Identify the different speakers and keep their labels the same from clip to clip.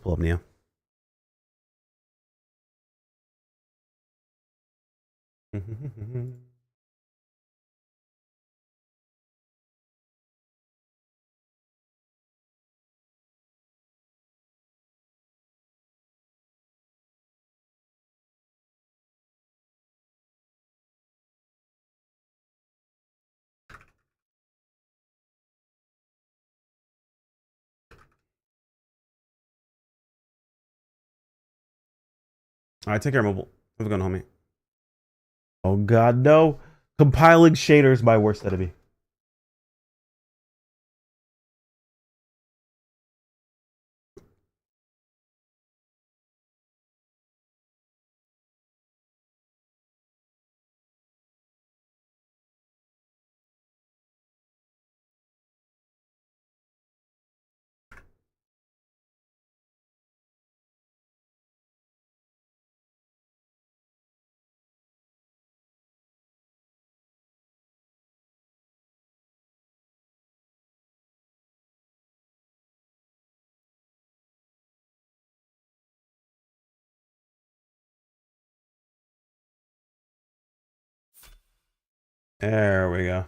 Speaker 1: pull up Neo. All right, take care, mobile. How's it going, homie? Oh God, no! Compiling shaders, my worst enemy. There we go.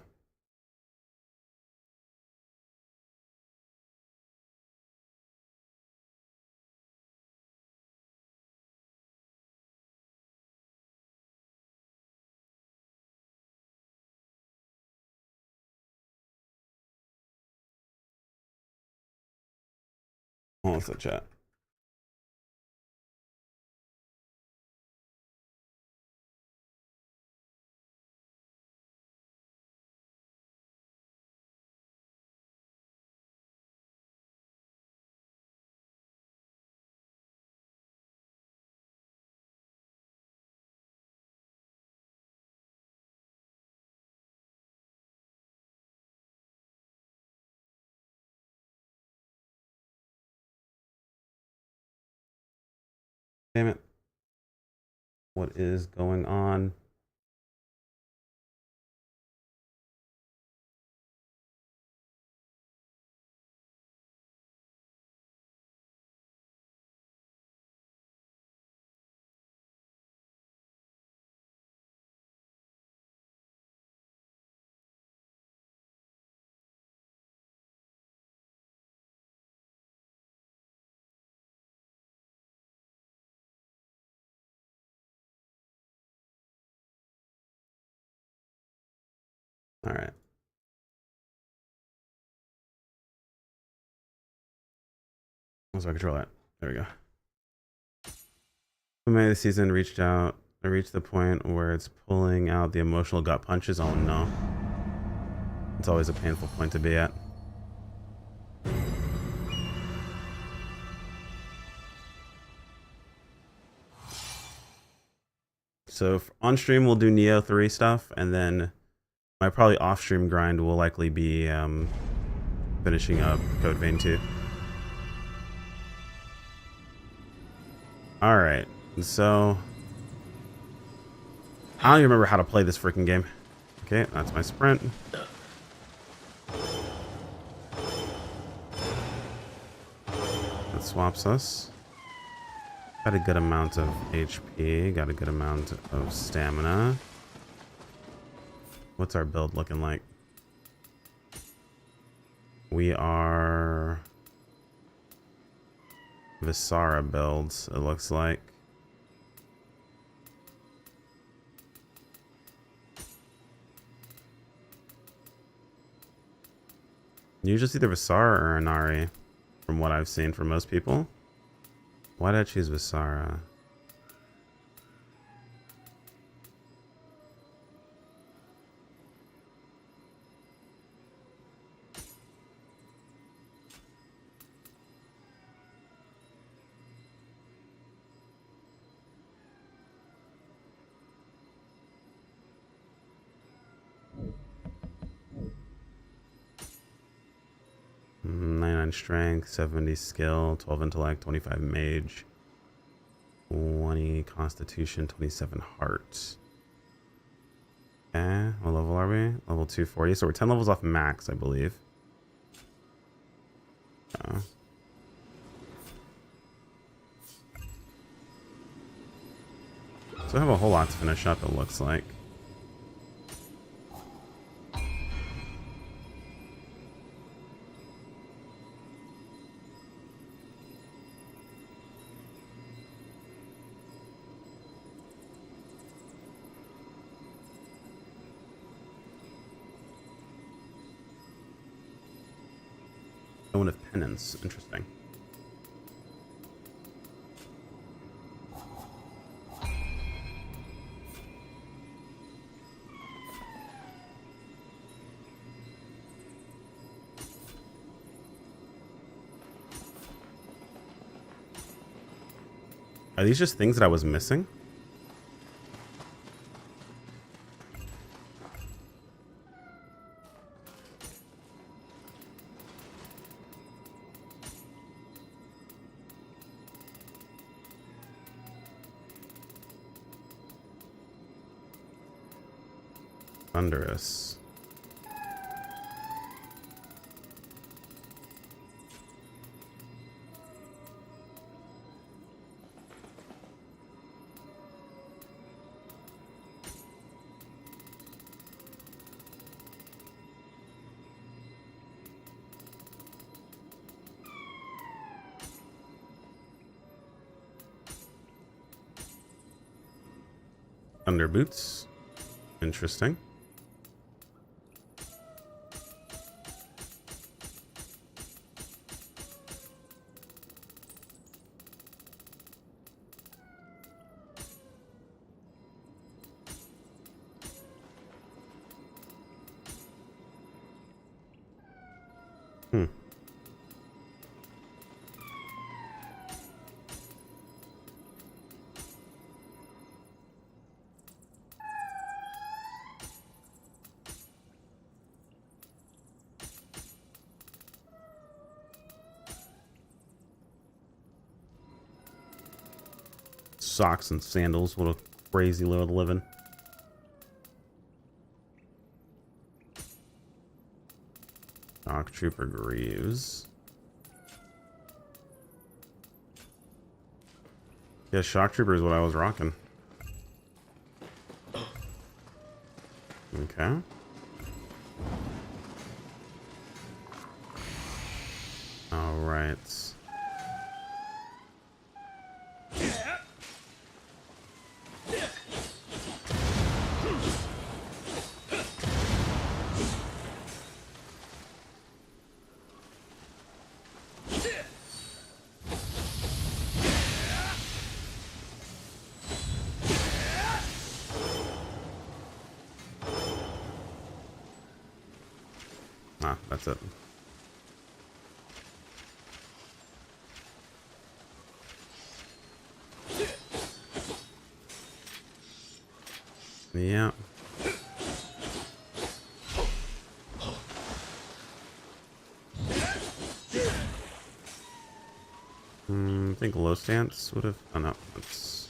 Speaker 1: What's the chat? Damn it. What is going on? All right. What's my controller? There we go. The May of the season reached the point where it's pulling out the emotional gut punches. Oh no. It's always a painful point to be at. So on stream we'll do Neo 3 stuff, and then my probably off stream grind will likely be finishing up Code Vein 2. Alright, so I don't even remember how to play this freaking game. Okay, that's my sprint. That swaps us. Got a good amount of HP, got a good amount of stamina. What's our build looking like? We are Visara builds, it looks like. Usually either Visara or Inari, from what I've seen for most people. Why did I choose Visara? Strength, 70 skill, 12 intellect, 25 mage, 20 constitution, 27 heart. Okay, what level are we? Level 240, so we're 10 levels off max, I believe. So I have a whole lot to finish up, it looks like. One of penance. Interesting. Are these just things that I was missing? Thunderous. Thunder boots. Interesting. Hmm. Socks and sandals. What a crazy load of living. Shock Trooper Greaves. Yeah, Shock Trooper is what I was rocking. Okay. All right. Ah, that's it. Yeah. I think low stance would have. Oh no, that's.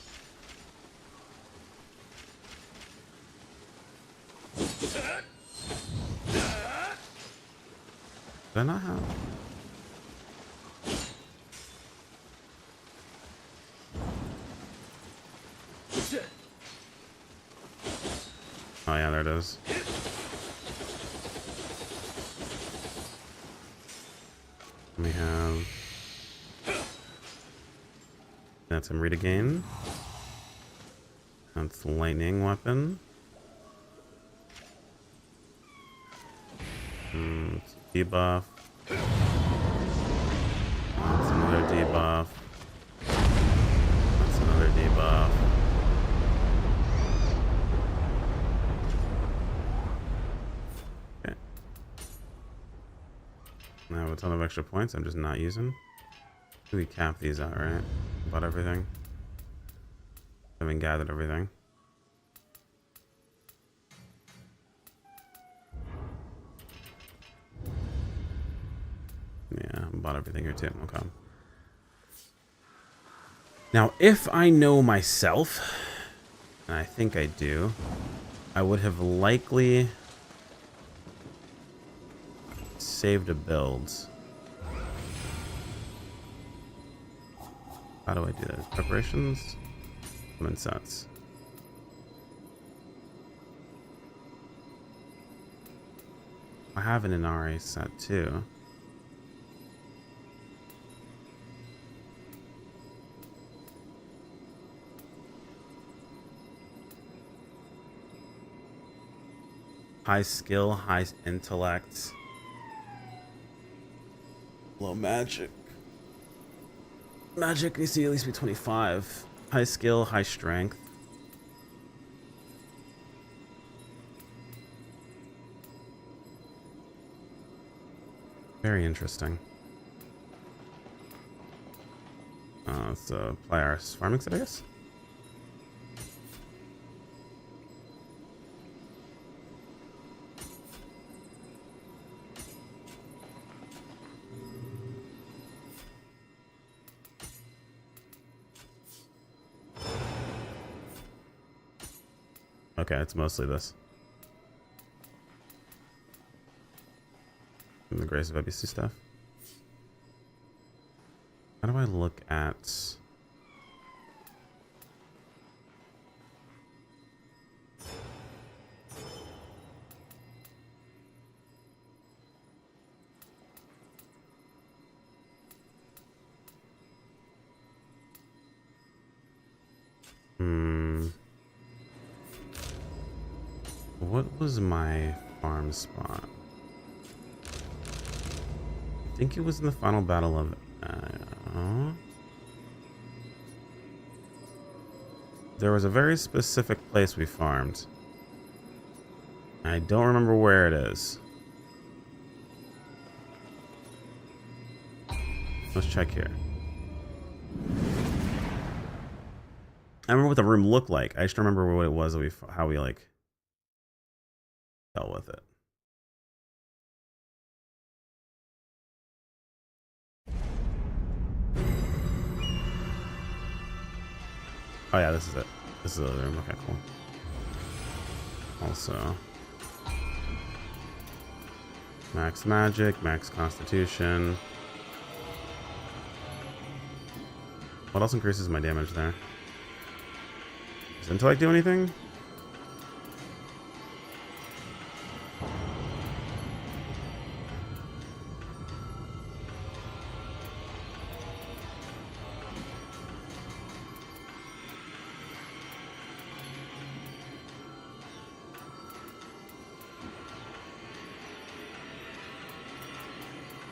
Speaker 1: Did I not have? Oh yeah, there it is. We have. That's him read again. That's the lightning weapon. Debuff. That's another debuff. That's another debuff. Okay. I have a ton of extra points I'm just not using. We cap these out, right? About everything. Haven't gathered everything. Yeah, bought everything here too. Okay. Now, if I know myself, and I think I do, I would have likely saved a build. How do I do that? Preparations? Summon sets. I have an Inari set too. High skill, high intellect. Low magic. Magic needs to at least be 25. High skill, high strength. Very interesting. Let's apply our farming set, I guess. Okay, it's mostly this. And the Grace of ABC stuff. How do I look at... What was my farm spot? I think it was in the final battle of... there was a very specific place we farmed. I don't remember where it is. Let's check here. I remember what the room looked like. I just remember what it was that how we like dealt with it. Oh yeah, this is it. This is the other room. Okay, cool. Also, max magic, max constitution. What else increases my damage there? Does intellect do anything?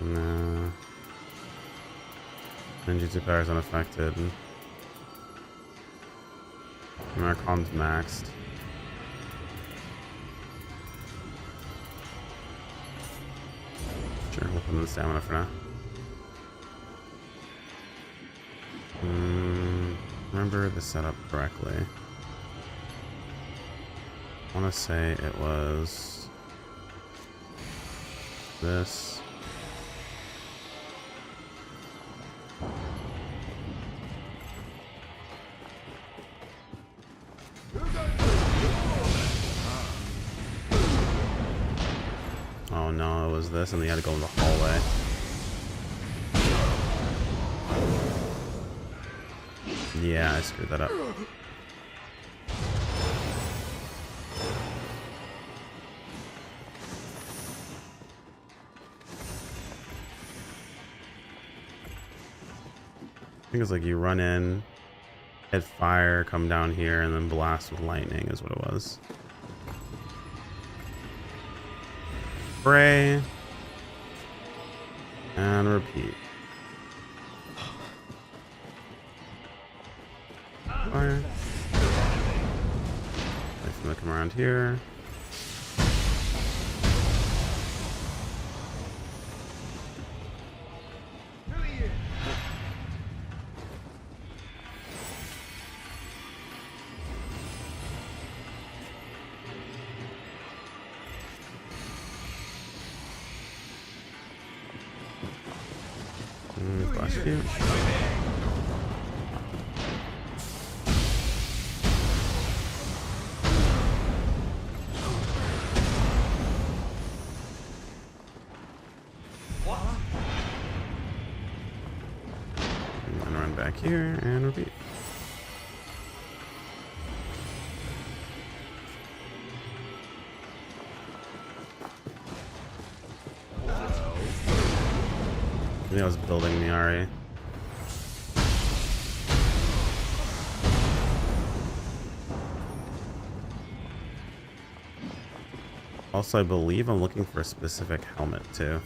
Speaker 1: No. Ninjutsu power is unaffected. Archon's maxed. Sure, we'll put in the stamina for now. Remember the setup correctly. I want to say it was this. Oh no, it was this, and they had to go in the hallway. Yeah, I screwed that up. I think it's like you run in, hit fire, come down here, and then blast with lightning is what it was. Spray. And repeat. Fire. Wait for them to come around here. Blast you. And then run back here and repeat. think I was building Miari. Also, I believe I'm looking for a specific helmet, too.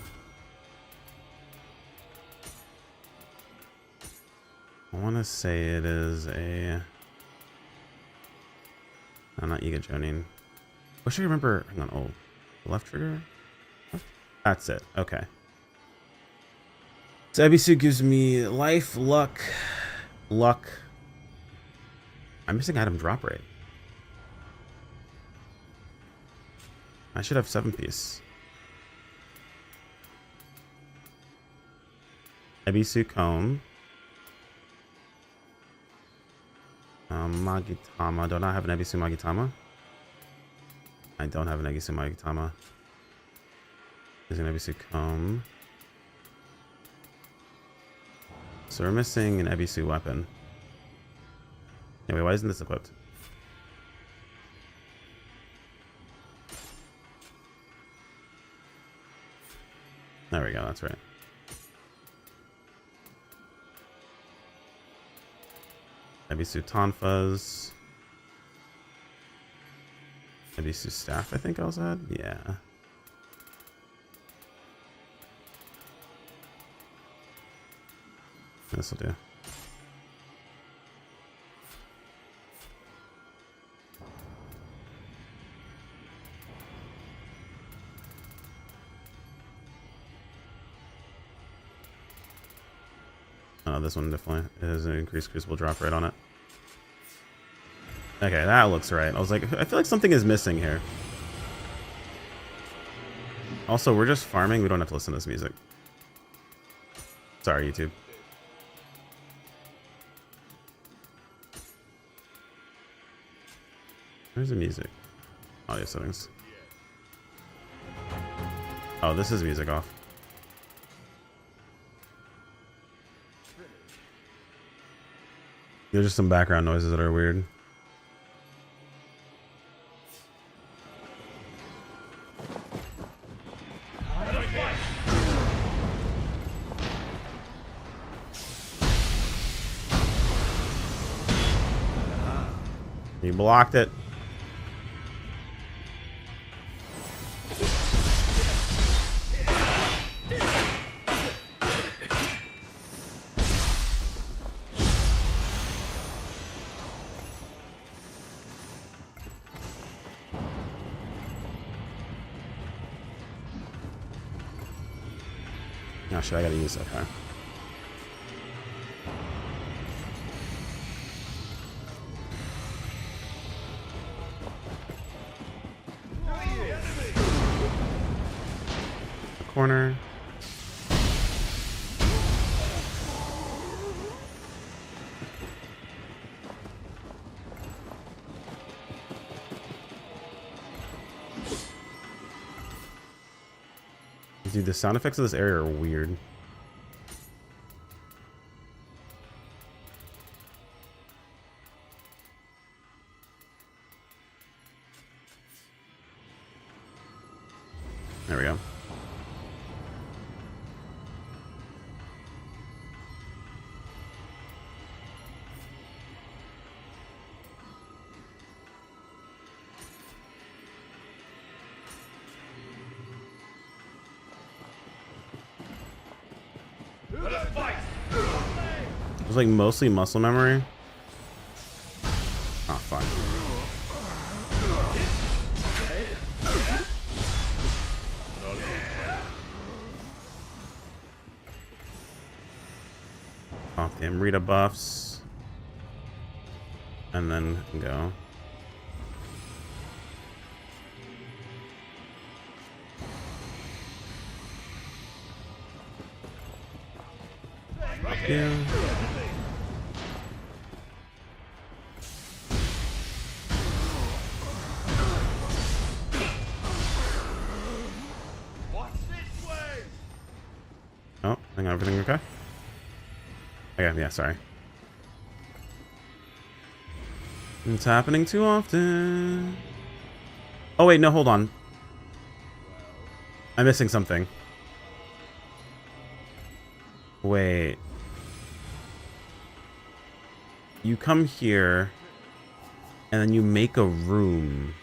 Speaker 1: I want to say it is a... No, not Iga Jonin. Wish I remember... Hang on, oh. Left trigger? That's it. Okay. So Ebisu gives me life, luck. I'm missing item drop rate. I should have 7-piece. Ebisu comb. Magitama. Do I have an Ebisu Magitama? I don't have an Ebisu Magitama. There's an Ebisu comb. So we're missing an Ebisu weapon. Anyway, why isn't this equipped? There we go, that's right. Ebisu Tonfas. Ebisu staff, I think I also had? Yeah. This will do. Oh, this one definitely has an increased crucible drop rate on it. Okay, that looks right. I was like, I feel like something is missing here. Also, we're just farming. We don't have to listen to this music. Sorry, YouTube. Where's the music? Audio settings. Oh, this is music off. There's just some background noises that are weird. You blocked it. Oh shit, I gotta use that car. Corner. Dude, the sound effects of this area are weird. There we go. It was like mostly muscle memory. Oh fuck. Off the Amrita buffs. And then go. Yeah. Oh, hang on, everything okay? Okay, yeah, sorry. It's happening too often. Oh wait, no, hold on. I'm missing something. Wait. You come here, and then you make a room.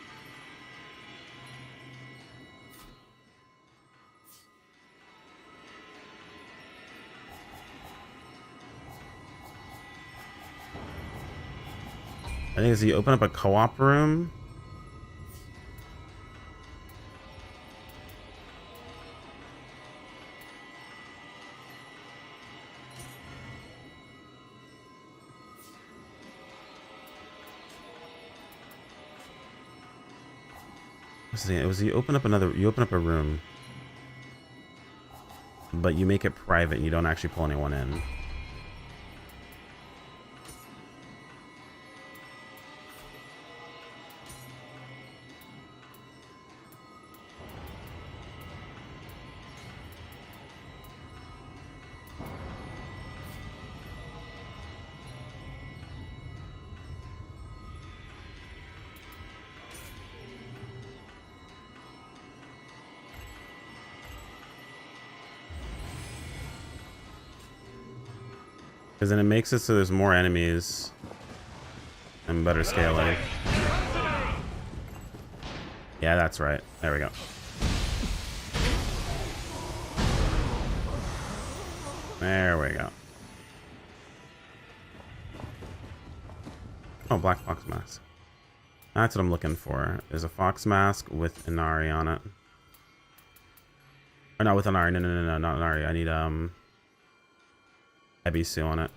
Speaker 1: I think it's you open up a co-op room. It was you open up a room, but you make it private and you don't actually pull anyone in. Because then it makes it so there's more enemies and better scaling. Yeah, that's right. There we go. There we go. Oh, black fox mask. That's what I'm looking for. Is a fox mask with Inari on it. Or not with Inari. No, not Inari. I need Ebisu on it.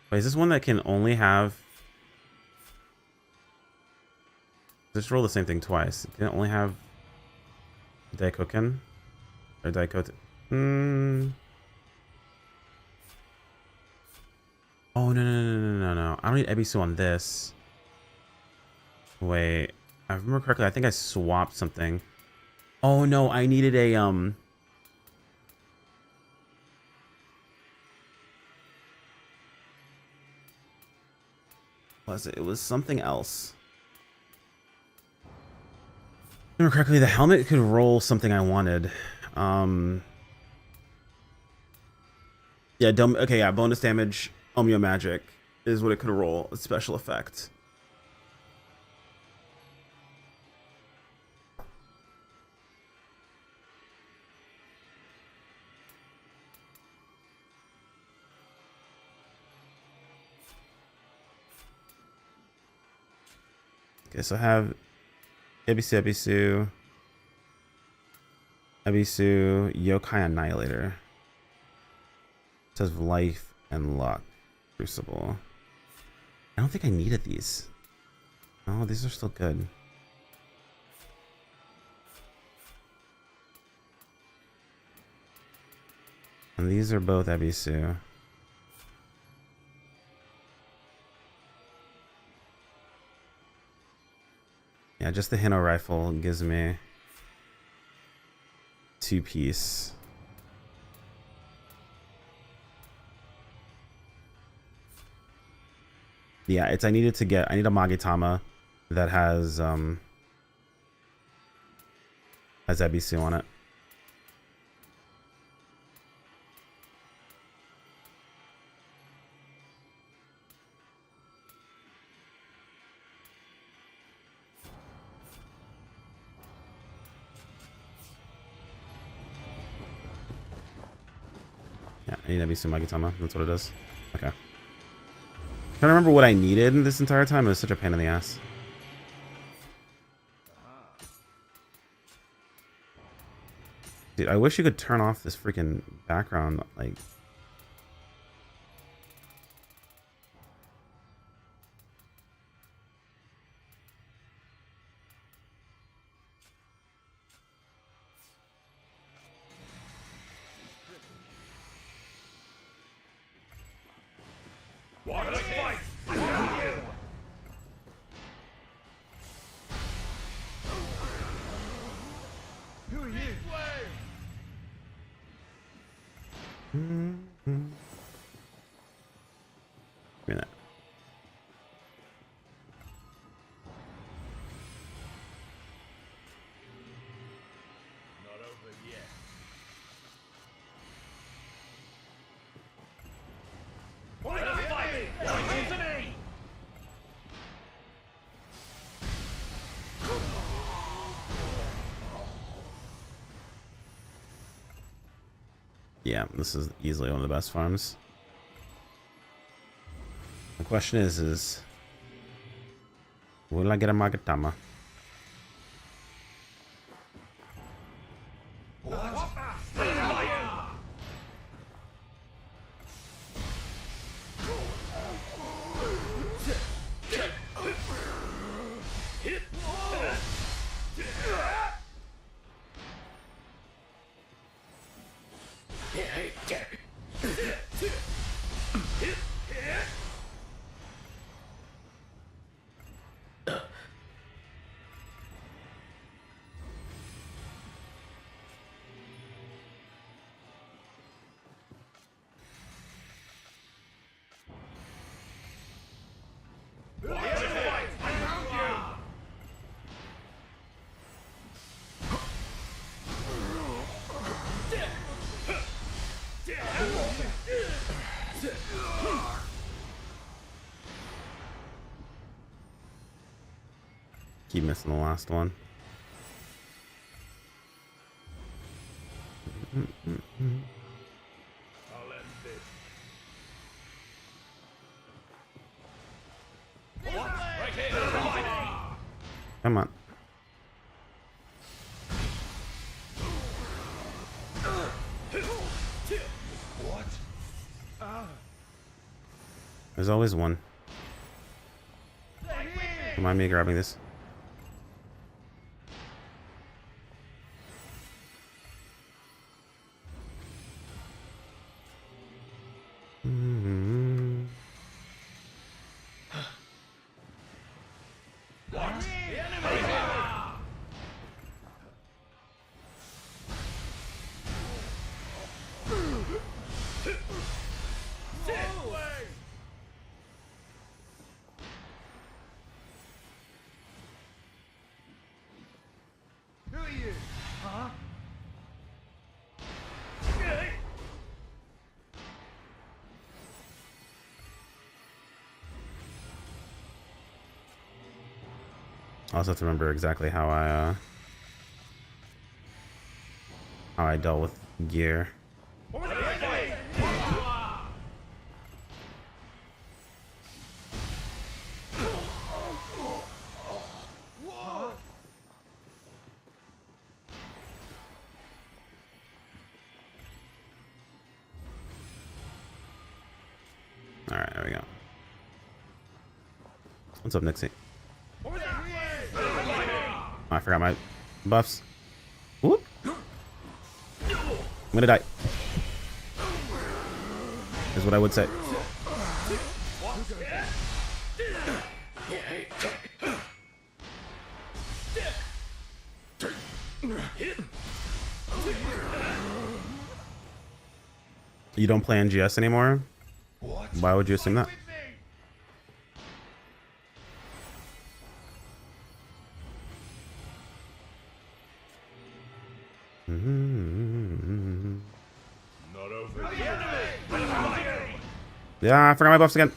Speaker 1: Wait, is this one that can only have... Just roll the same thing twice. Can it only have Daikoken? Or Daikoten? Oh, no. I don't need Ebisu on this. Wait. I remember correctly, I think I swapped something. Oh, no, I needed a, was it? It was something else. If I remember correctly, the helmet could roll something I wanted. Yeah, okay, yeah, bonus damage, Omeo Magic is what it could roll. A special effect. Okay, so I have Ebisu, Yokai Annihilator. It says life and luck. Crucible. I don't think I needed these. Oh, these are still good. And these are both Ebisu. Yeah, just the Hino rifle gives me 2-piece. Yeah, I need a Magetama that has Ebisu on it. Yeah, I need Ebisu Magetama. That's what it is. Okay. I can't remember what I needed this entire time. It was such a pain in the ass. Dude, I wish you could turn off this freaking background, like...
Speaker 2: Want to fight? Who are you?
Speaker 1: Give me that.
Speaker 2: Not over
Speaker 1: Yeah, this is easily one of the best farms. The question is will I get a Magatama? Keep missing the last one.
Speaker 2: I'll end this. Right here.
Speaker 1: Come on.
Speaker 2: What?
Speaker 1: There's always one. Don't mind me grabbing this.
Speaker 2: Who are you? Huh?
Speaker 1: I also have to remember exactly how I dealt with gear. All right, there we go. What's up, Nixie? Oh, I forgot my buffs. Whoop. I'm gonna die. Is what I would say. You don't play NGS anymore?
Speaker 2: What?
Speaker 1: Why would you assume that?
Speaker 2: Not over.
Speaker 1: Yeah, I forgot my buffs again.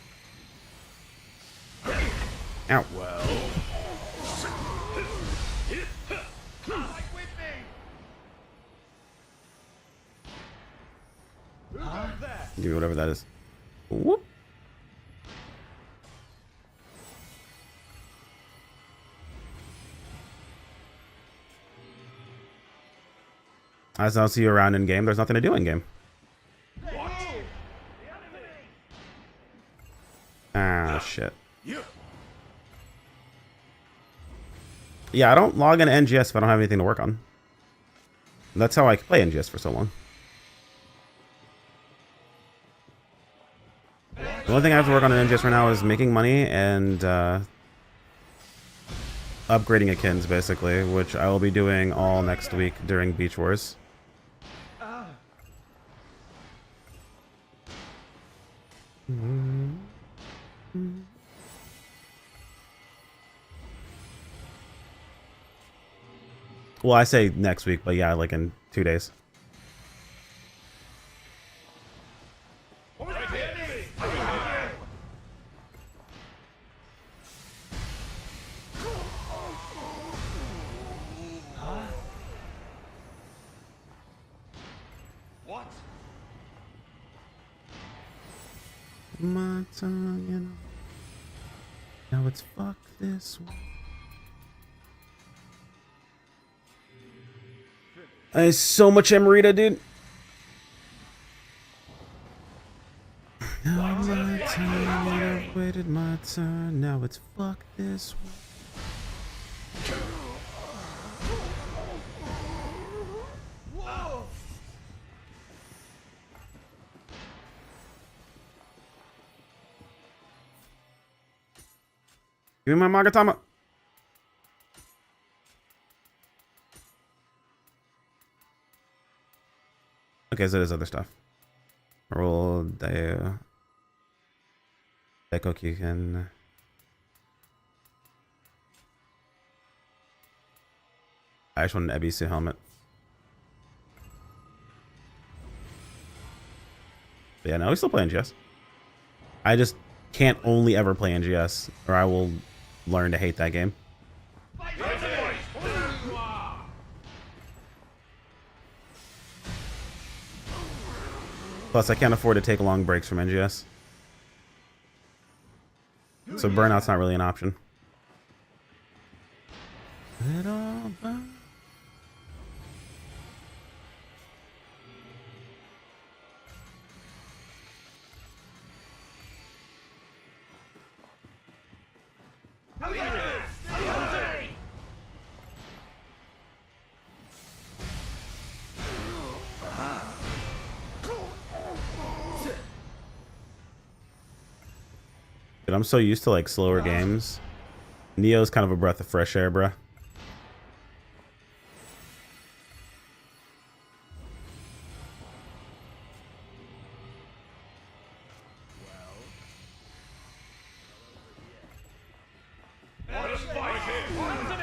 Speaker 1: Ow.
Speaker 2: Well.
Speaker 1: Give me whatever that is. Whoop. I don't see you around in game. There's nothing to do in game. Ah, shit. Yeah, I don't log into NGS if I don't have anything to work on. That's how I play NGS for so long. The only thing I have to work on in NGS right now is making money and upgrading Akins, basically, which I will be doing all next week during Beach Wars. Well, I say next week, but yeah, like in 2 days.
Speaker 2: What?
Speaker 1: my tongue, you know. Now it's fuck this one. There's so much Emerita, dude. Now my turn, I've waited my turn. Now it's fuck this one. Give me my Magatama. Okay, so there's other stuff. Roll Deco Kyuken. I just want an Ebisu helmet. But yeah, no, we still play NGS. I just can't only ever play NGS, or I will learn to hate that game. Plus, I can't afford to take long breaks from NGS. So burnout's not really an option. It all burn. Dude, I'm so used to like slower games. Neo's kind of a breath of fresh air, bruh.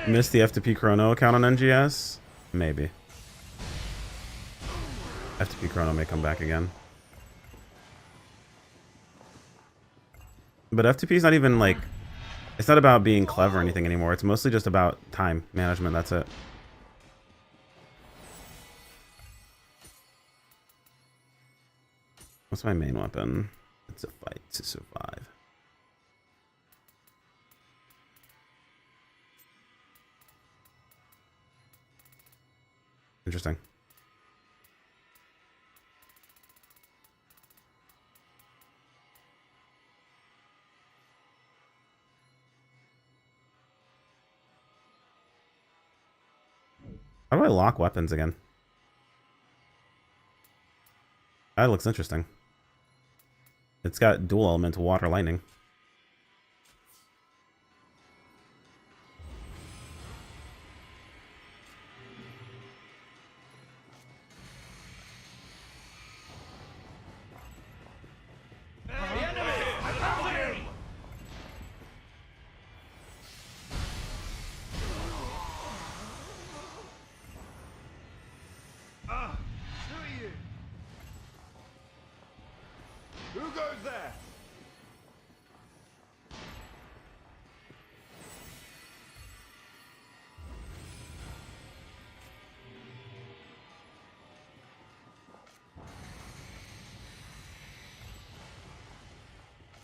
Speaker 1: Missed the FTP Chrono account on NGS? Maybe. FTP Chrono may come back again. But FTP is not even like... It's not about being clever or anything anymore. It's mostly just about time management. That's it. What's my main weapon? It's a fight to survive. Interesting. How do I lock weapons again? That looks interesting. It's got dual element water lightning.
Speaker 2: Who goes there?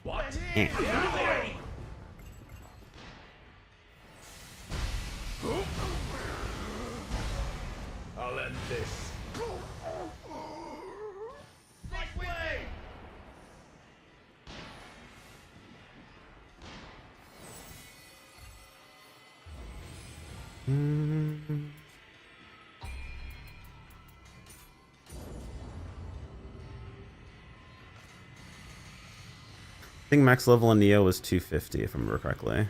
Speaker 2: What? I'll end this.
Speaker 1: I think max level in Neo was 250, if I remember correctly.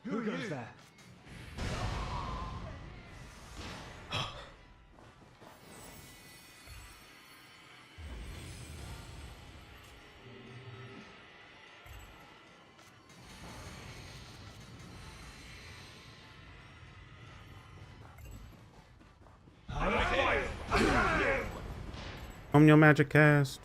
Speaker 2: Who goes there?
Speaker 1: On your magic cast.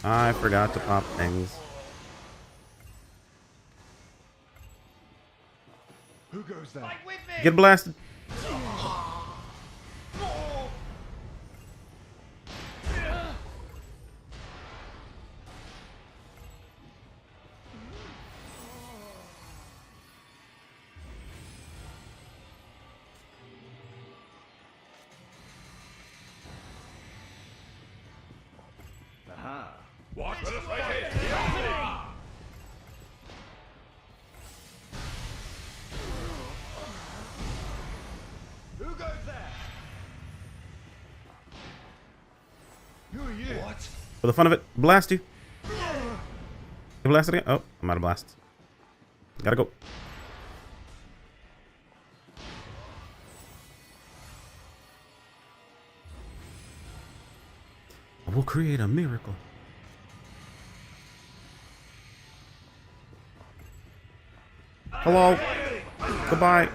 Speaker 1: I forgot to pop things.
Speaker 2: Who goes there?
Speaker 1: Get blasted.
Speaker 2: Aha. Watch the fight. Who goes there? Who are you? What?
Speaker 1: For the fun of it, blast you. You blasted again? Oh, I'm out of blast. Gotta go. I will create a miracle. Hello. Goodbye.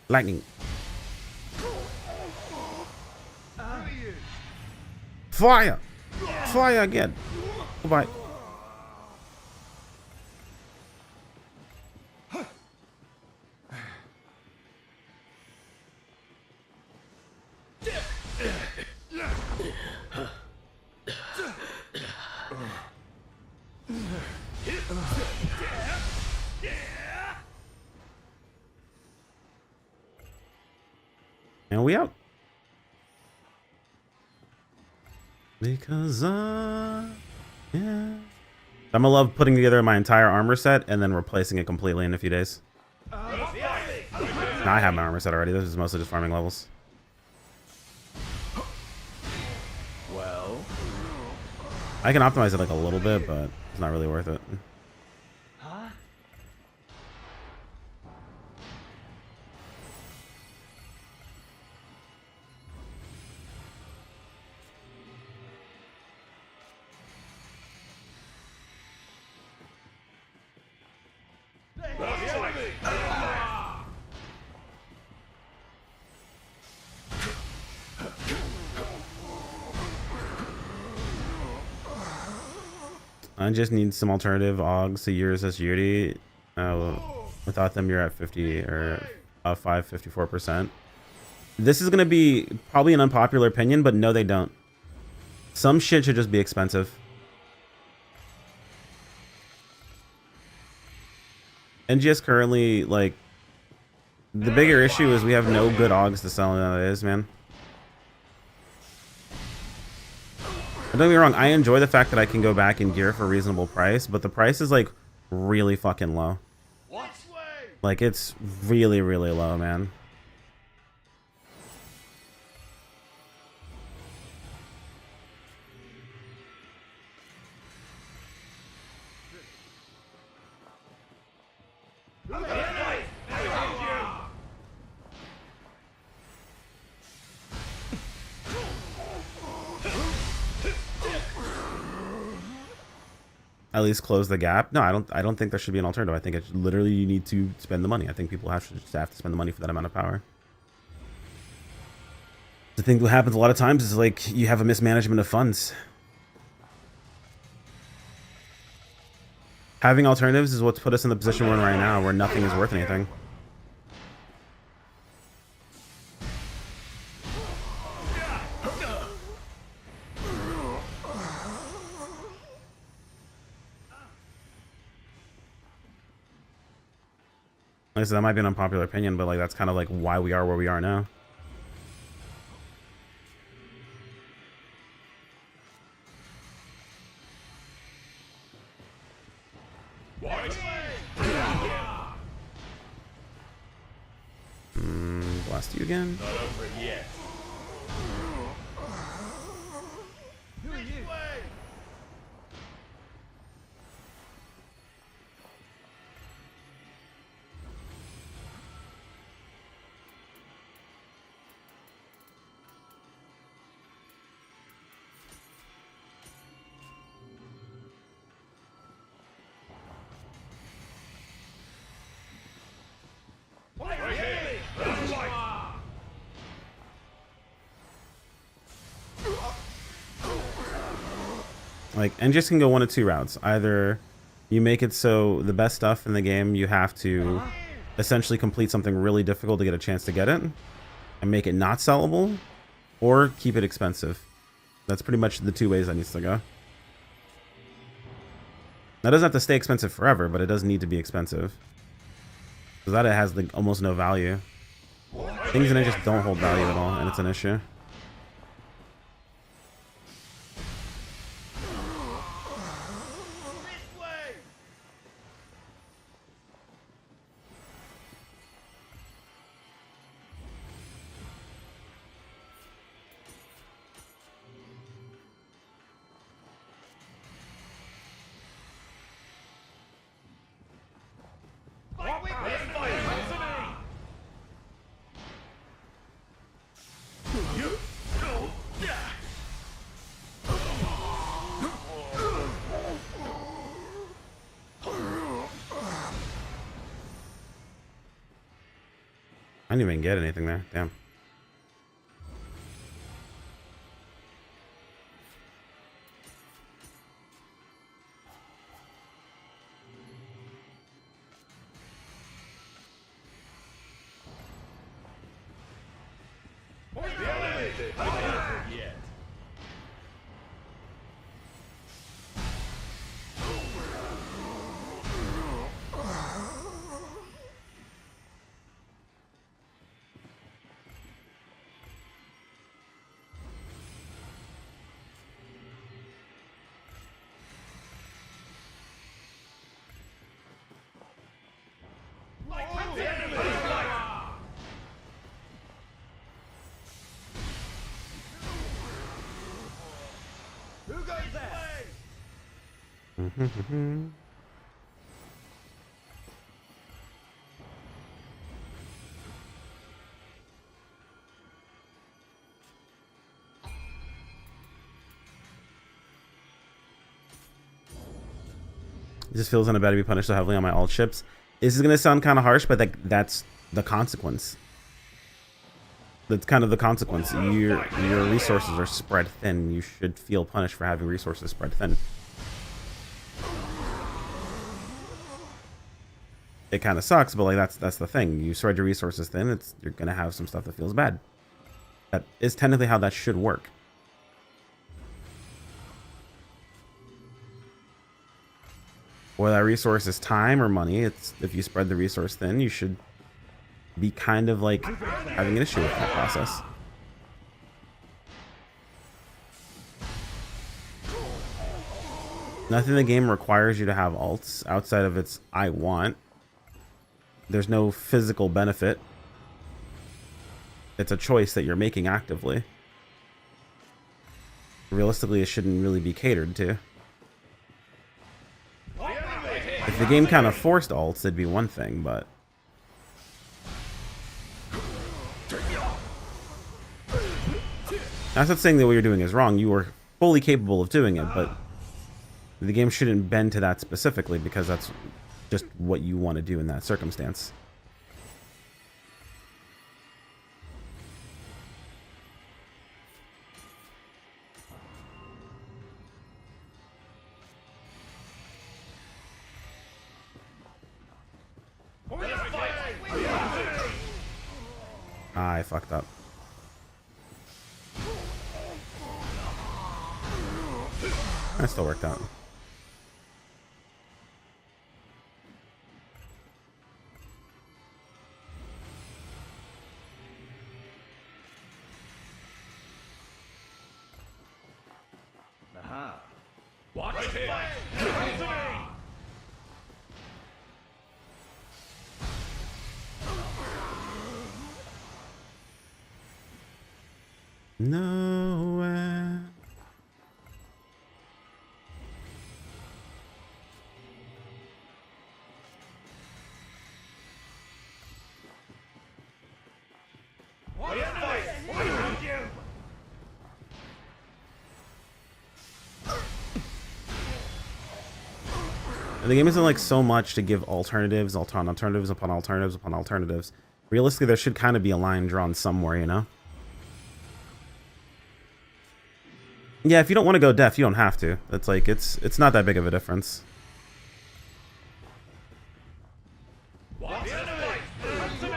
Speaker 1: Lightning. Fire. Fire again. Goodbye. And we out. Because yeah. I'm gonna love putting together my entire armor set and then replacing it completely in a few days. Now I have my armor set already. This is mostly just farming levels.
Speaker 2: Well,
Speaker 1: I can optimize it like a little bit, but it's not really worth it.
Speaker 2: huh?
Speaker 1: I just need some alternative Augs to yours as Yuri. Without them, you're at 50 or 54%. This is going to be probably an unpopular opinion, but no, they don't. Some shit should just be expensive. NGS currently, like, the bigger issue is we have no good Augs to sell nowadays, man. And don't get me wrong, I enjoy the fact that I can go back and gear for a reasonable price, but the price is, like, really fucking low. Like, it's really, really low, man. At least close the gap. No, I don't think there should be an alternative. I think it's literally you need to spend the money. I think people just have to spend the money for that amount of power. The thing that happens a lot of times is like you have a mismanagement of funds. Having alternatives is what's put us in the position we're in right now, where nothing is worth anything. Like I said, that might be an unpopular opinion, but like that's kind of like why we are where we are now. Blast you again.
Speaker 2: Not over yet.
Speaker 1: Like, engines can go one of two routes. Either you make it so the best stuff in the game, you have to essentially complete something really difficult to get a chance to get it, and make it not sellable, or keep it expensive. That's pretty much the two ways that needs to go. That doesn't have to stay expensive forever, but it does need to be expensive. Because that it has almost no value. Things in it just don't hold value at all, and it's an issue. I didn't even get anything there. Damn.
Speaker 2: Yet. Who goes there?
Speaker 1: It just feels unbad to be punished so heavily on my alt ships. This is gonna sound kind of harsh, but that's the consequence. That's kind of the consequence. Your resources are spread thin. You should feel punished for having resources spread thin. It kind of sucks, but like that's the thing. You spread your resources thin, you're gonna have some stuff that feels bad. That is technically how that should work. Whether that resource is time or money, if you spread the resource thin, you should be kind of like having an issue with that process. Nothing in the game requires you to have alts outside of its I want. There's no physical benefit. It's a choice that you're making actively. Realistically, it shouldn't really be catered to. If the game kind of forced alts, it'd be one thing, but that's not saying that what you're doing is wrong. You are fully capable of doing it, but the game shouldn't bend to that specifically because that's just what you want to do in that circumstance. I fucked up. That still worked out.
Speaker 2: Aha. Watch it! Listen to me!
Speaker 1: Nowhere. And the game isn't like so much to give alternatives upon alternatives upon alternatives upon alternatives. Realistically, there should kind of be a line drawn somewhere, you know? Yeah, if you don't want to go def, you don't have to. It's like it's not that big of a difference.
Speaker 2: Watch the enemy! Come to me!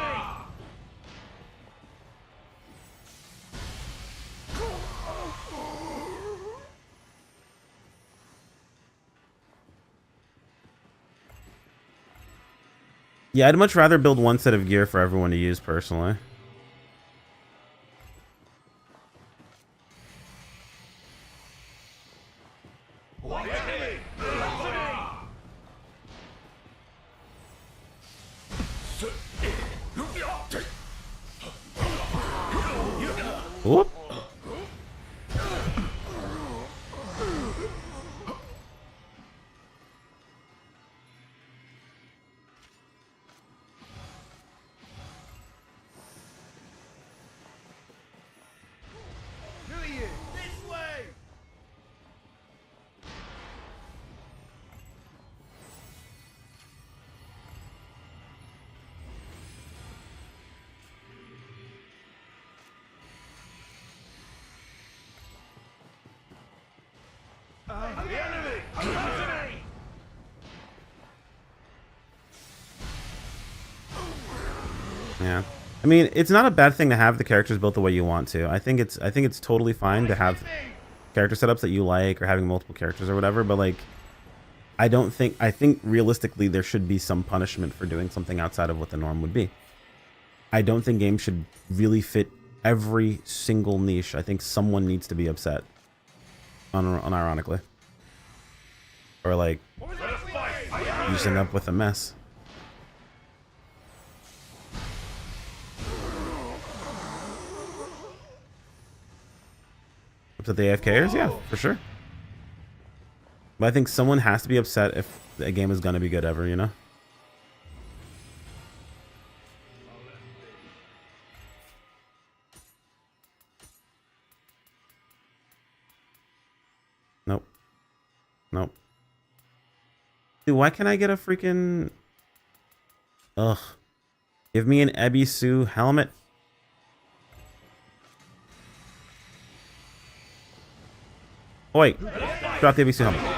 Speaker 1: Yeah, I'd much rather build one set of gear for everyone to use personally.
Speaker 2: Watch the enemy! Come to me!
Speaker 1: Oop.
Speaker 2: Who are you? This way! The enemy! Come to me!
Speaker 1: Yeah. I mean, it's not a bad thing to have the characters built the way you want to. I think it's totally fine to have character setups that you like or having multiple characters or whatever, but like I think realistically there should be some punishment for doing something outside of what the norm would be. I don't think games should really fit every single niche. I think someone needs to be upset. Unironically. Or like you just end up with a mess. Upset the AFKers? Yeah, for sure. But I think someone has to be upset if a game is gonna be good ever, you know? Nope. Nope. Dude, why can't I get a freaking... Ugh. Give me an Ebisu helmet. Oh, wait. Drop the Ebisu helmet.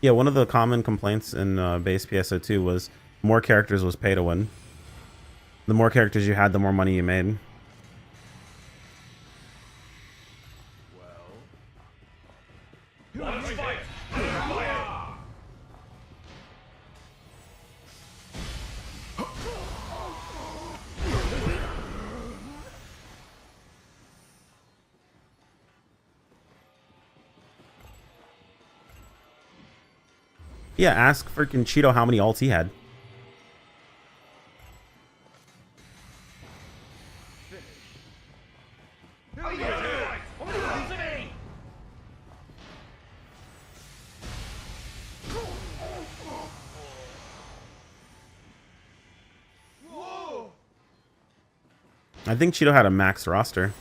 Speaker 1: Yeah, one of the common complaints in base PSO2 was more characters was pay to win. The more characters you had, the more money you made.
Speaker 2: Let's fight!
Speaker 1: Yeah, ask freaking Cheeto how many ults he had.
Speaker 2: Who are you? Come to me! Whoa!
Speaker 1: I think Cheeto had a max roster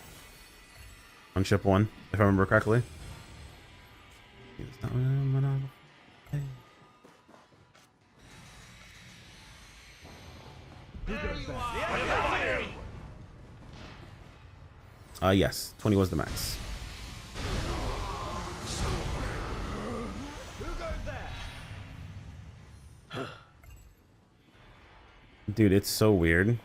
Speaker 1: on ship 1, if I remember correctly. Yes, 20 was the max.
Speaker 2: Who goes there?
Speaker 1: Dude, it's so weird.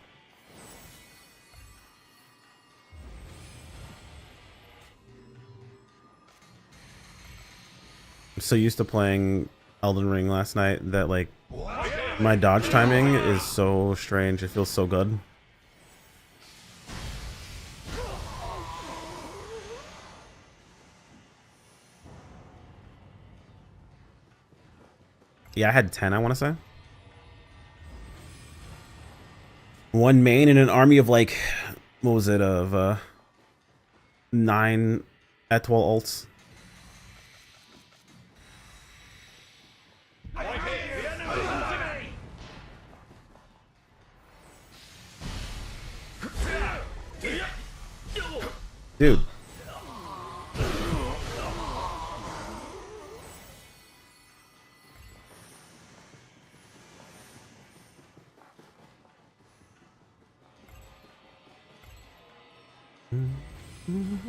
Speaker 1: I'm so used to playing Elden Ring last night that like my dodge timing is so strange. It feels so good. Yeah, I had 10, I want to say. One main in an army of like, what was it, of 9 Etwal ults. Dude,
Speaker 2: There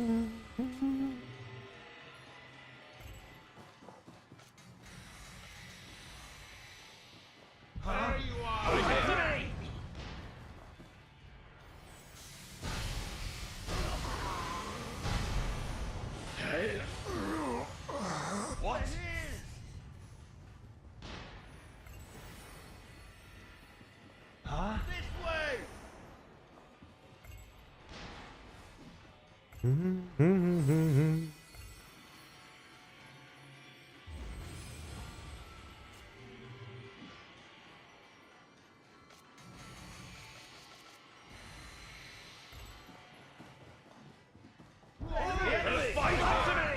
Speaker 2: you are! To me! What? Huh? This way! Fight to me!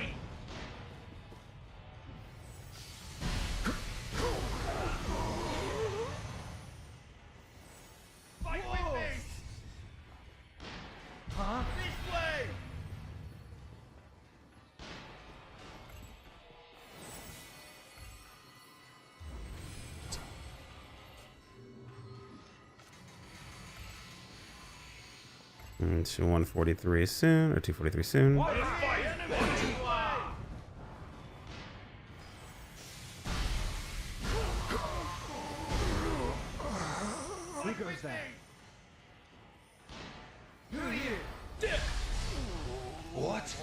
Speaker 2: Fight with me! Huh? This way!
Speaker 1: To 143 soon, or 243 soon.
Speaker 2: What a fight! Enemy! Who goes there? Who are you? What?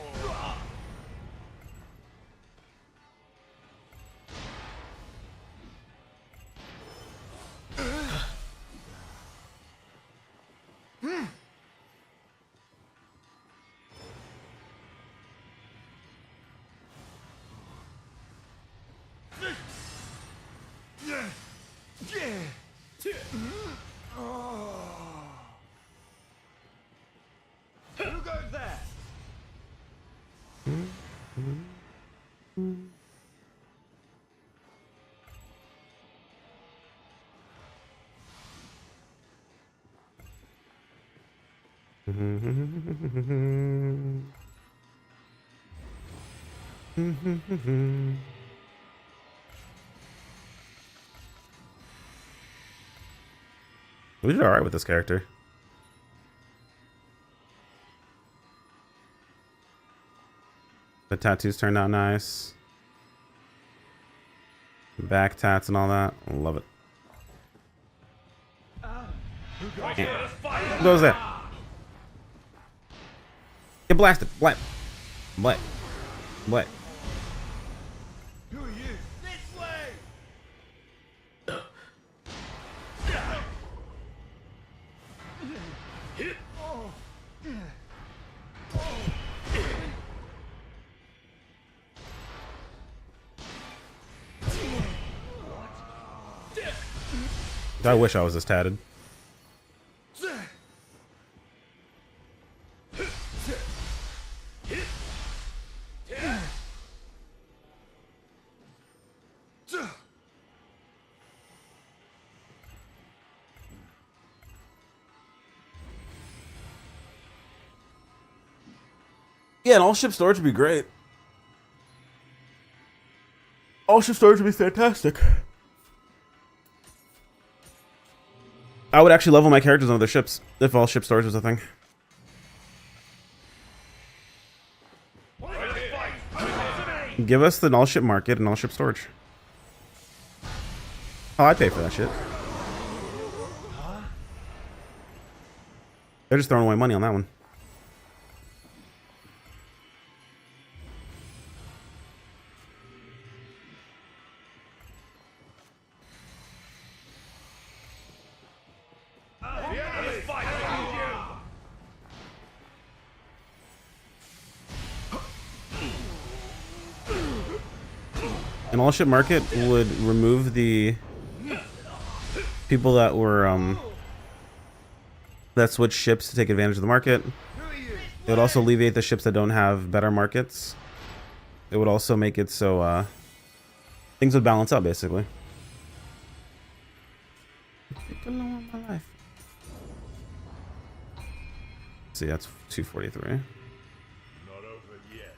Speaker 2: Who goes there?
Speaker 1: We did alright with this character. The tattoos turned out nice. Back tats and all that. Love it. Who goes there? Get blasted. What? What? What?
Speaker 2: Who are you? This way!
Speaker 1: I wish I was this tatted. Yeah, and all ship storage would be great. All ship storage would be fantastic. I would actually level my characters on other ships if all ship storage was a thing. Give us the all ship market and all ship storage. Oh, I'd pay for that shit. They're just throwing away money on that one. An all ship market would remove the people that were that switch ships to take advantage of the market. It would also alleviate the ships that don't have better markets. It would also make it so things would balance out basically. See, that's 243.
Speaker 2: Not over yet.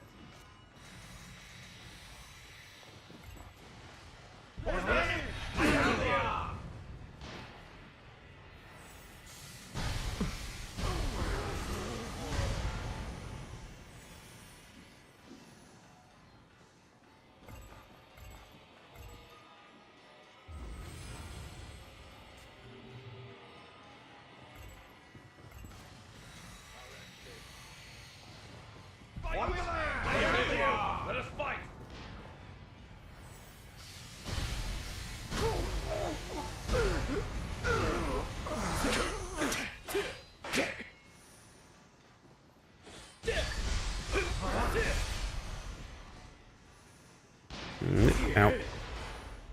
Speaker 1: Ow.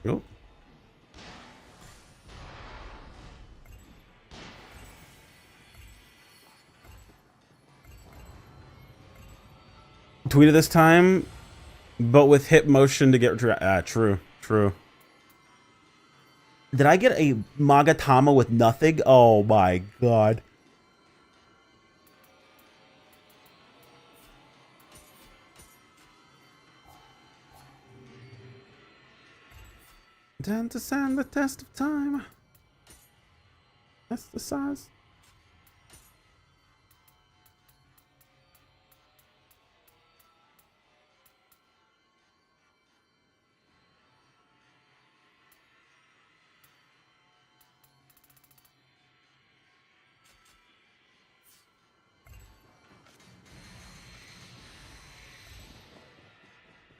Speaker 1: Nope. Tweeted this time, but with hip motion to get true. Did I get a Magatama with nothing? Oh my god. Time to stand the test of time. That's the size.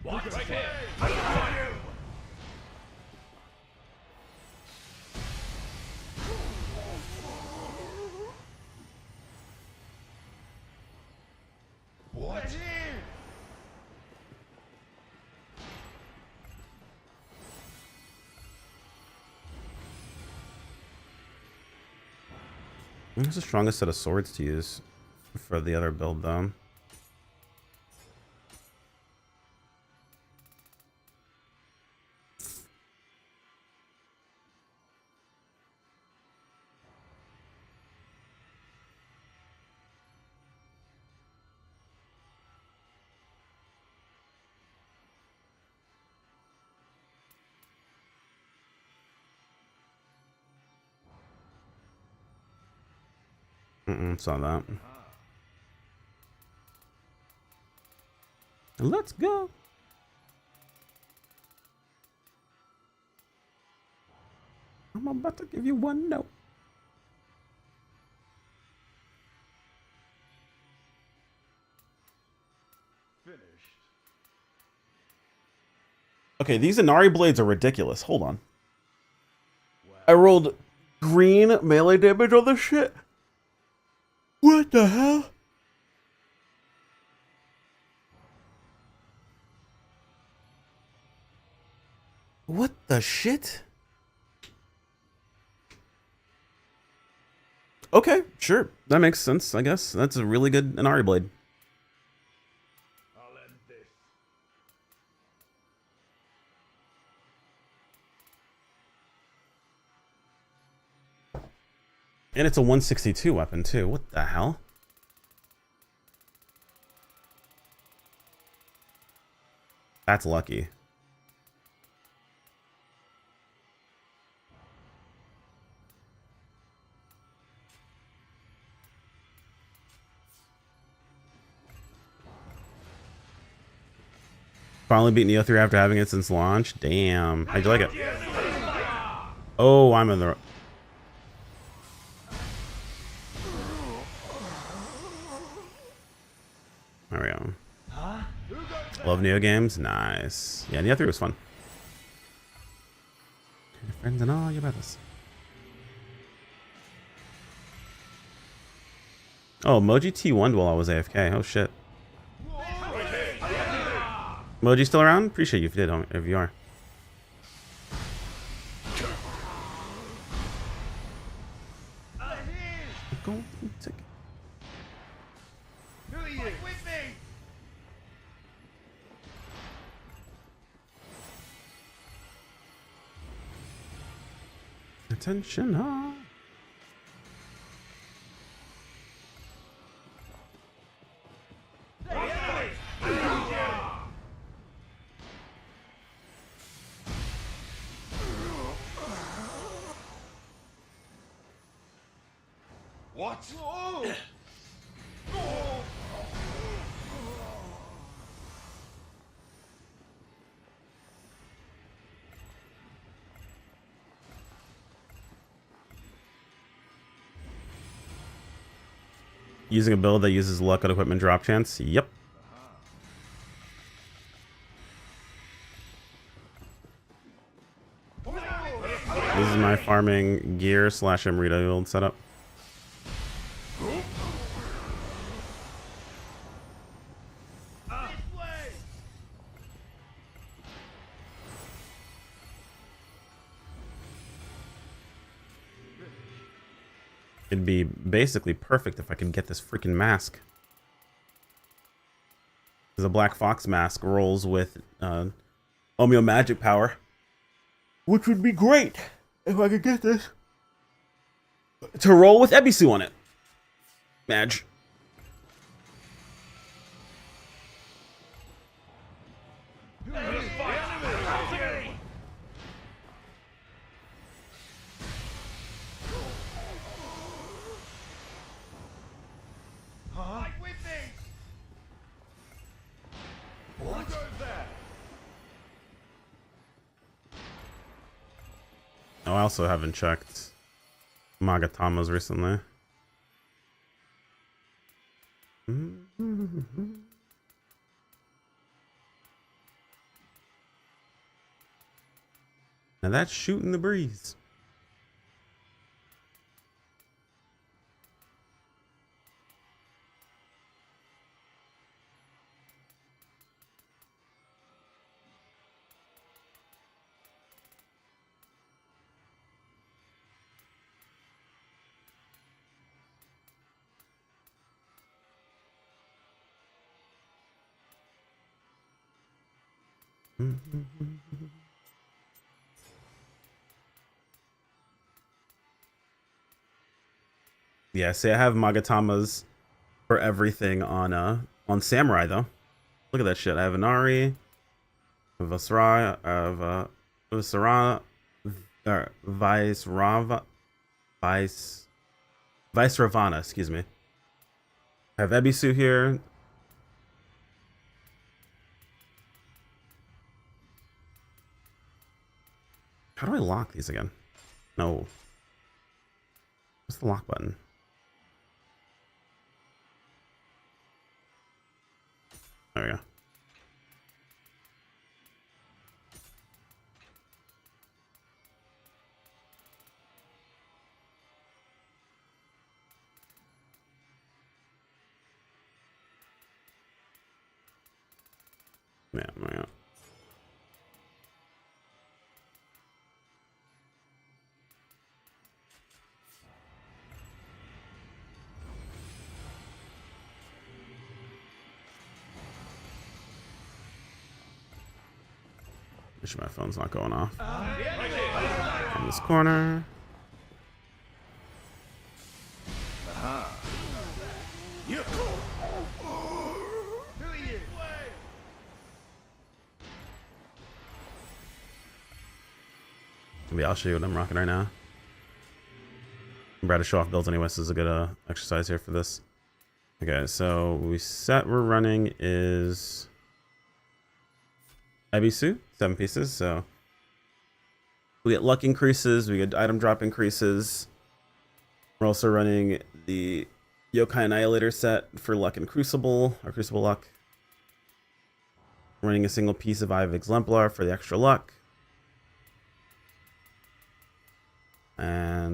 Speaker 2: Watch right here. What?
Speaker 1: What's the strongest set of swords to use for the other build, though? Saw that. Let's go. I'm about to give you one note.
Speaker 2: Finished.
Speaker 1: Okay, these Inari blades are ridiculous. Hold on. I rolled green melee damage on this shit. What the hell? What the shit? Okay, sure. That makes sense, I guess. That's a really good Inari blade.
Speaker 2: I'll end this.
Speaker 1: And it's a 162 weapon, too. What the hell? That's lucky. Finally beat Neo 3 after having it since launch. Damn. How'd you like it? Oh, I'm in the... There we go. Love Neo games? Nice. Yeah, Neo 3 was fun. Your friends and all your brothers. Oh, Moji T1'd while I was AFK. Oh, shit. Moji still around? Appreciate you if you did, if you are. Golden ticket.
Speaker 2: Who are you? With me.
Speaker 1: Attention, huh?
Speaker 2: What? Oh.
Speaker 1: Using a build that uses luck on equipment drop chance? Yep. This is my farming gear / Amrita build setup. It'd be basically perfect if I could get this freaking mask. Because a Black Fox mask rolls with Omeo magic power. Which would be great if I could get this to roll with Ebisu on it. Madge. Oh, I also haven't checked Magatamas recently. Now that's shooting the breeze. Yeah, see, I have Magatamas for everything on Samurai though. Look at that shit. I have Inari, Vasra, Visara, Vice Ravana, excuse me. I have Ebisu here. How do I lock these again? No. What's the lock button? There we go. Yeah, there we go. Make sure my phone's not going off. In this corner. Maybe I'll show you what I'm rocking right now. I'm about to show off builds anyway, so this is a good exercise here for this. Okay, so we're running is Ebisu, 7 pieces, so we get luck increases, we get item drop increases. We're also running the Yokai Annihilator set for luck and Crucible, or Crucible luck. Running a single piece of Eye of Exemplar for the extra luck. And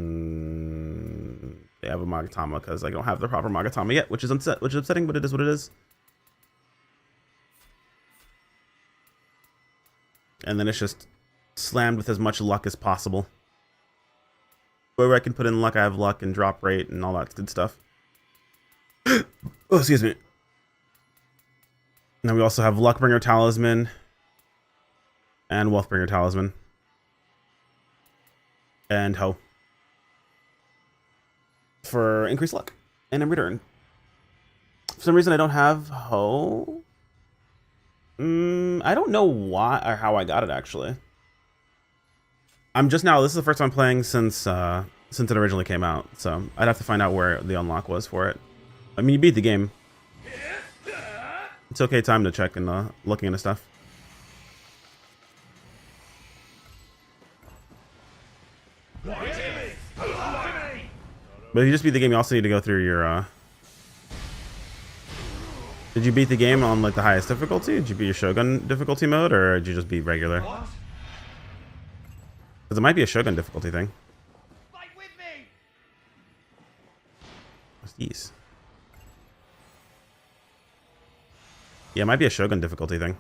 Speaker 1: they have a Magatama because I don't have the proper Magatama yet, which is upsetting, but it is what it is. And then it's just slammed with as much luck as possible. Wherever I can put in luck, I have luck and drop rate and all that good stuff. Oh, excuse me. Now we also have Luckbringer Talisman and Wealthbringer Talisman. And Ho. For increased luck. And in return. For some reason I don't have Ho. I don't know why or how I got it actually. I'm just now, this is the first time I'm playing since it originally came out. So I'd have to find out where the unlock was for it. I mean, you beat the game. It's okay time to check and looking into stuff. But if you just beat the game, you also need to go through your Did you beat the game on like the highest difficulty? Did you beat your Shogun difficulty mode, or did you just beat regular? Because it might be a Shogun difficulty thing. What's these? Yeah, it might be a Shogun difficulty thing.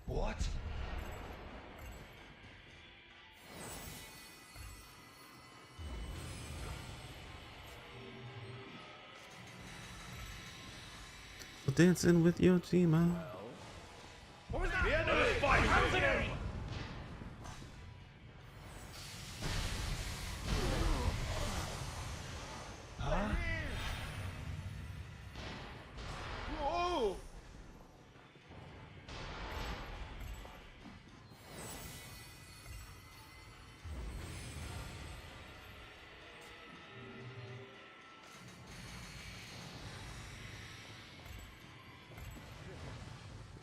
Speaker 2: What?
Speaker 1: Dancing with Yojima.
Speaker 2: What was that? The enemy fighting! Huh? Whoa!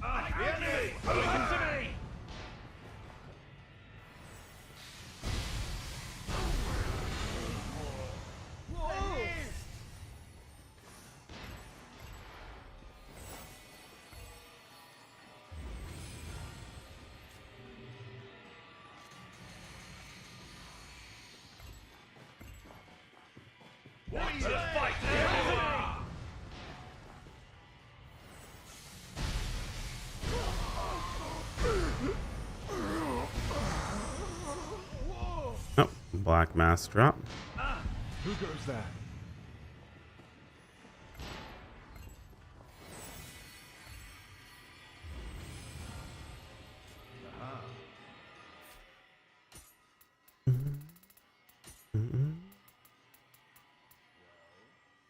Speaker 2: The enemy! Listen to me! Whoa! What to fight the enemy!
Speaker 1: Oh, black mass drop.
Speaker 2: Who goes there?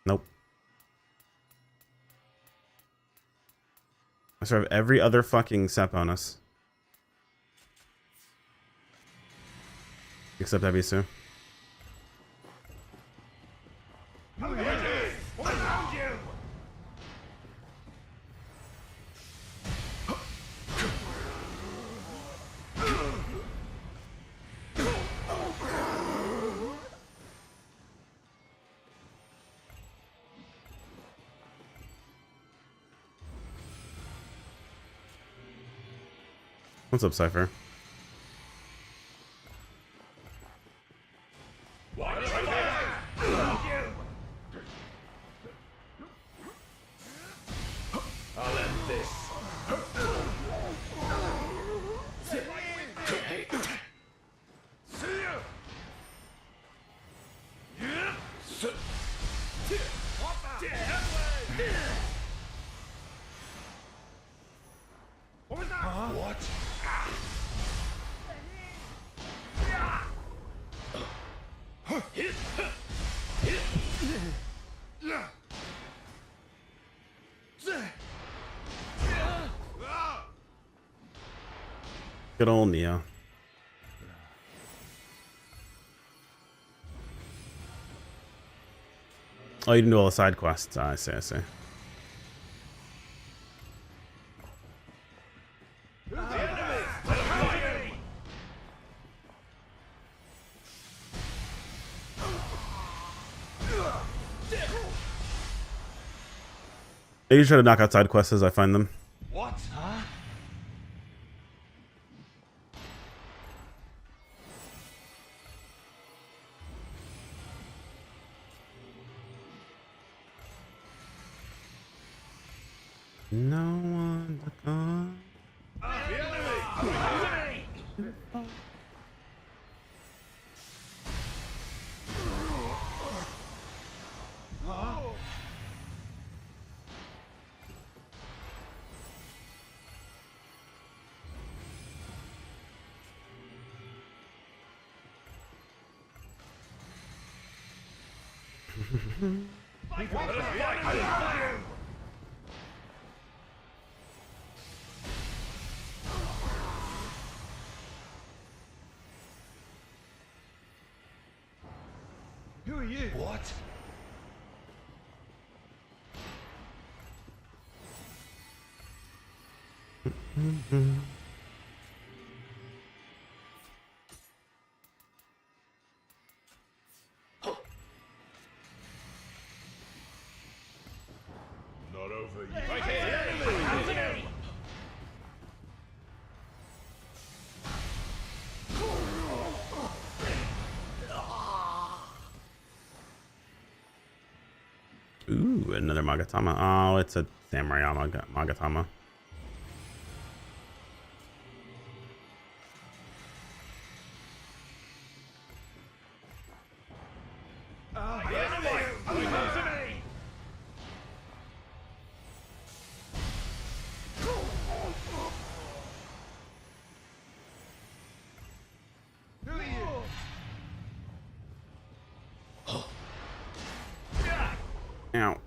Speaker 1: Nope. I serve every other fucking set bonus. Except Ebisu.
Speaker 2: The enemy! Around you!
Speaker 1: What's up, Cypher?
Speaker 2: What to fight? Around you! I'll end this. See you! What was that? What?
Speaker 1: Good old Neo. Oh, you didn't do all the side quests. Ah, I see, I see.
Speaker 2: The enemy! Fighting!
Speaker 1: I usually try to knock out side quests as I find them.
Speaker 2: What? Huh?
Speaker 1: No one to come.
Speaker 2: The enemy! Who are you? What? Not over yet. Right here.
Speaker 1: Ooh, another Magatama. Oh, it's a Samurai Magatama.
Speaker 2: The enemy! Come to me!
Speaker 1: Ow.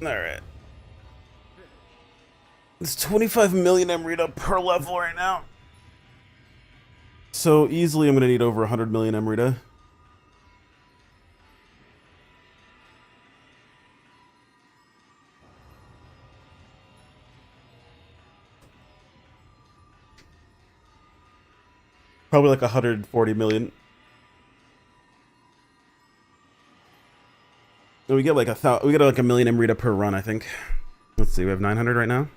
Speaker 1: Alright. It's 25 million Emerita per level right now. So easily I'm going to need over 100 million Emerita. Probably like 140 million. We get like we get like a million Emerita per run, I think. Let's see, we have 900 right now.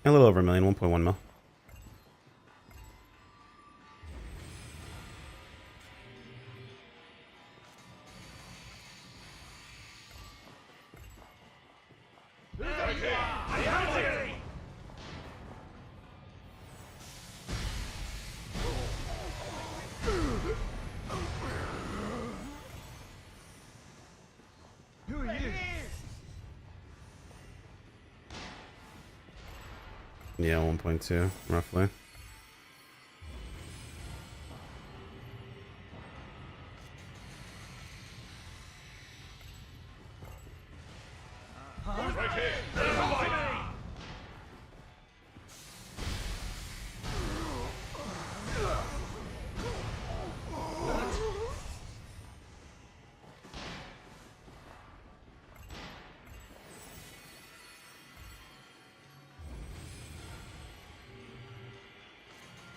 Speaker 1: A little over a million, 1.1 mil. Yeah, 1.2, roughly.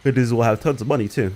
Speaker 1: Good news, we'll have tons of money too.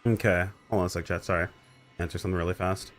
Speaker 1: Okay, hold on a sec, chat. Sorry, answer something really fast.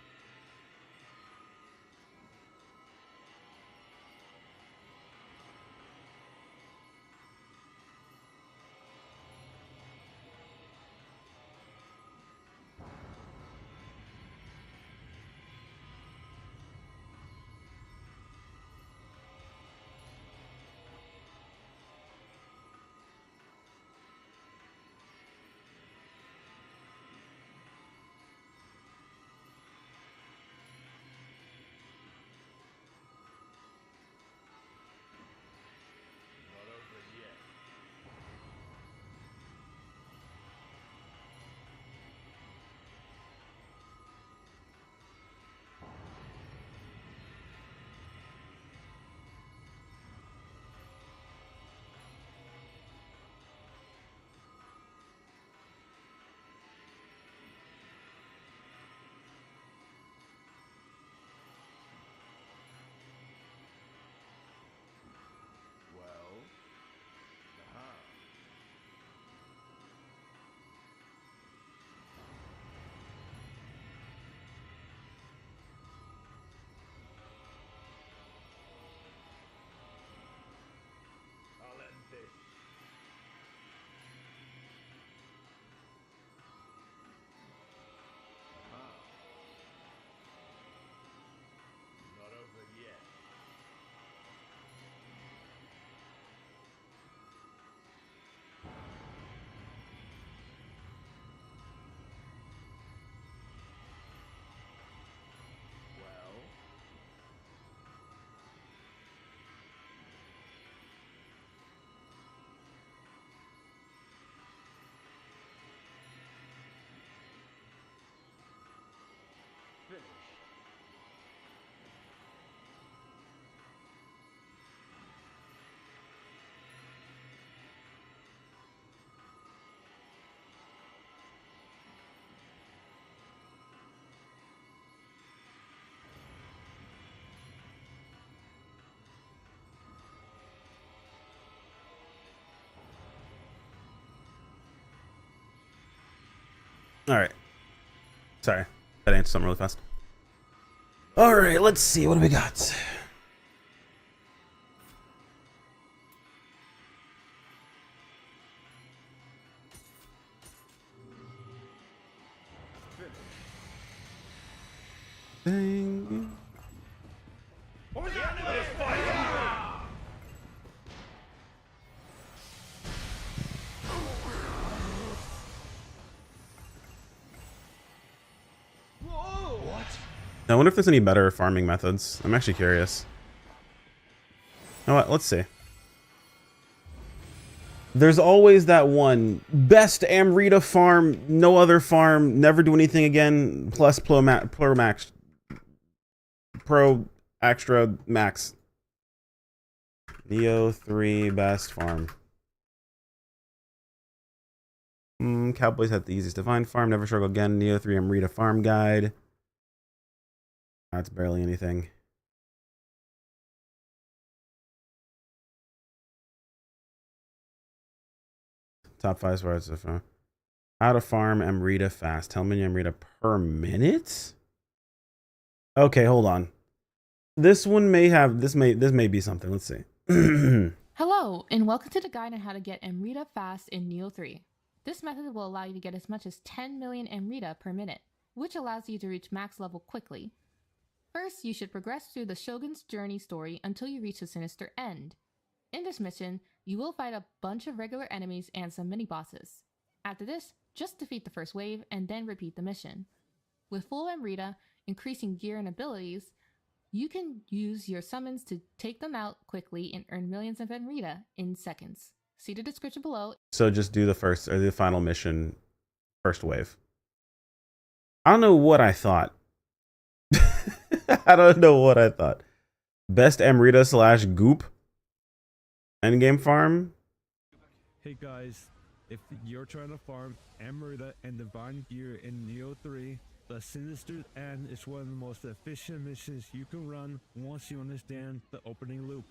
Speaker 1: All right. Sorry, that answered something really fast. All right, let's see. What do we got? Dang.
Speaker 2: For the enemy's fire! Whoa! What?
Speaker 1: I wonder if there's any better farming methods. I'm actually curious. You know what? Let's see. There's always that one best Amrita farm, no other farm, never do anything again, plus Pro Max, Pro Extra Max. Neo 3 best farm. Cowboys have the easiest to find farm, never struggle again. Neo 3 Amrita farm guide. That's barely anything. Top 5 spots of how to farm Amrita fast. Tell me Amrita per minute. Okay, hold on. This one may have this may be something. Let's see.
Speaker 3: Hello, and welcome to the guide on how to get Amrita fast in Neo 3. This method will allow you to get as much as 10 million Amrita per minute, which allows you to reach max level quickly. First, you should progress through the Shogun's journey story until you reach the sinister end. In this mission, you will fight a bunch of regular enemies and some mini-bosses. After this, just defeat the first wave and then repeat the mission. With full Amrita, increasing gear and abilities, you can use your summons to take them out quickly and earn millions of Amrita in seconds. See the description below.
Speaker 1: So just do the first or the final mission, first wave. I don't know what I thought. I don't know what I thought. Best Amrita / goop endgame farm.
Speaker 4: Hey guys, if you're trying to farm Amrita and Divine Gear in Neo 3, the Sinister End is one of the most efficient missions you can run once you understand the opening loop.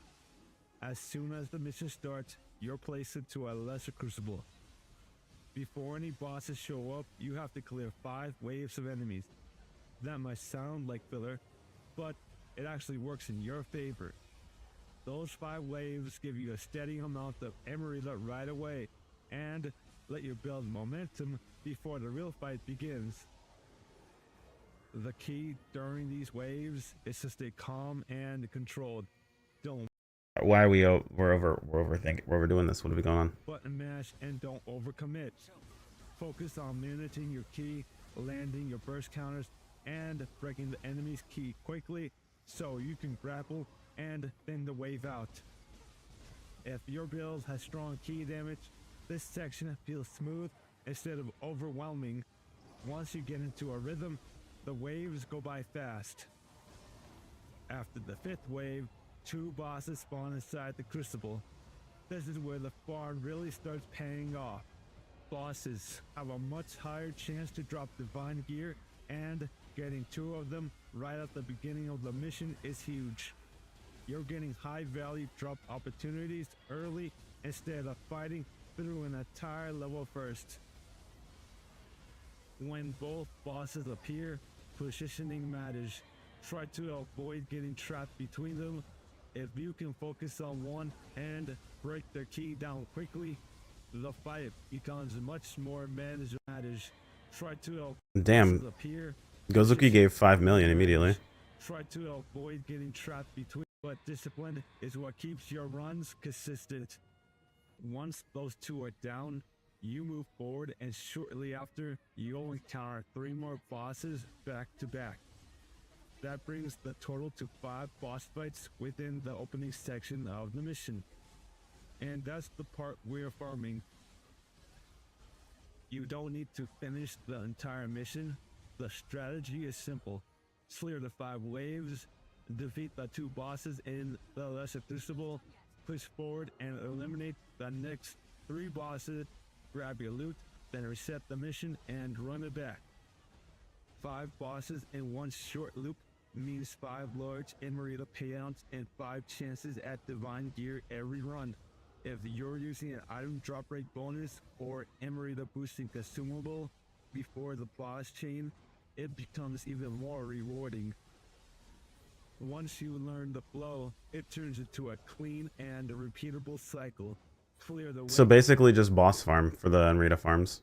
Speaker 4: As soon as the mission starts, you're placed into a lesser crucible. Before any bosses show up, you have to clear 5 waves of enemies. That might sound like filler, but it actually works in your favor. Those 5 waves give you a steady amount of Amrita right away, and let you build momentum before the real fight begins. The key during these waves is to stay calm and controlled. Don't
Speaker 1: Why are we're overdoing this? What are we going on?
Speaker 4: button mash and don't overcommit. Focus on managing your key, landing your burst counters, and breaking the enemy's key quickly so you can grapple and thin the wave out. If your build has strong key damage, this section feels smooth instead of overwhelming. Once you get into a rhythm, the waves go by fast. After the 5th wave, 2 bosses spawn inside the crucible. This is where the farm really starts paying off. Bosses have a much higher chance to drop divine gear, and getting 2 of them right at the beginning of the mission is huge. You're getting high value drop opportunities early instead of fighting through an entire level first. When both bosses appear, positioning matters. Try to avoid getting trapped between them. If you can focus on one and break their key down quickly, the fight becomes much more manageable. Try to
Speaker 1: Damn.
Speaker 4: appear.
Speaker 1: Gozuki gave 5 million immediately.
Speaker 4: Try to avoid getting trapped between, but discipline is what keeps your runs consistent. Once those 2 are down, you move forward, and shortly after, you'll encounter 3 more bosses back to back. That brings the total to 5 boss fights within the opening section of the mission. And that's the part we're farming. You don't need to finish the entire mission. The strategy is simple. Clear the 5 waves, defeat the 2 bosses in the lesser crucible, push forward and eliminate the next 3 bosses, grab your loot, then reset the mission and run it back. 5 bosses in one short loop means 5 large Amrita payouts and 5 chances at divine gear every run. If you're using an item drop rate bonus or Amrita boosting consumable, before the boss chain, it becomes even more rewarding. Once you learn the flow, it turns into a clean and a repeatable cycle. Clear the way.
Speaker 1: So basically just boss farm for the Enrita farms.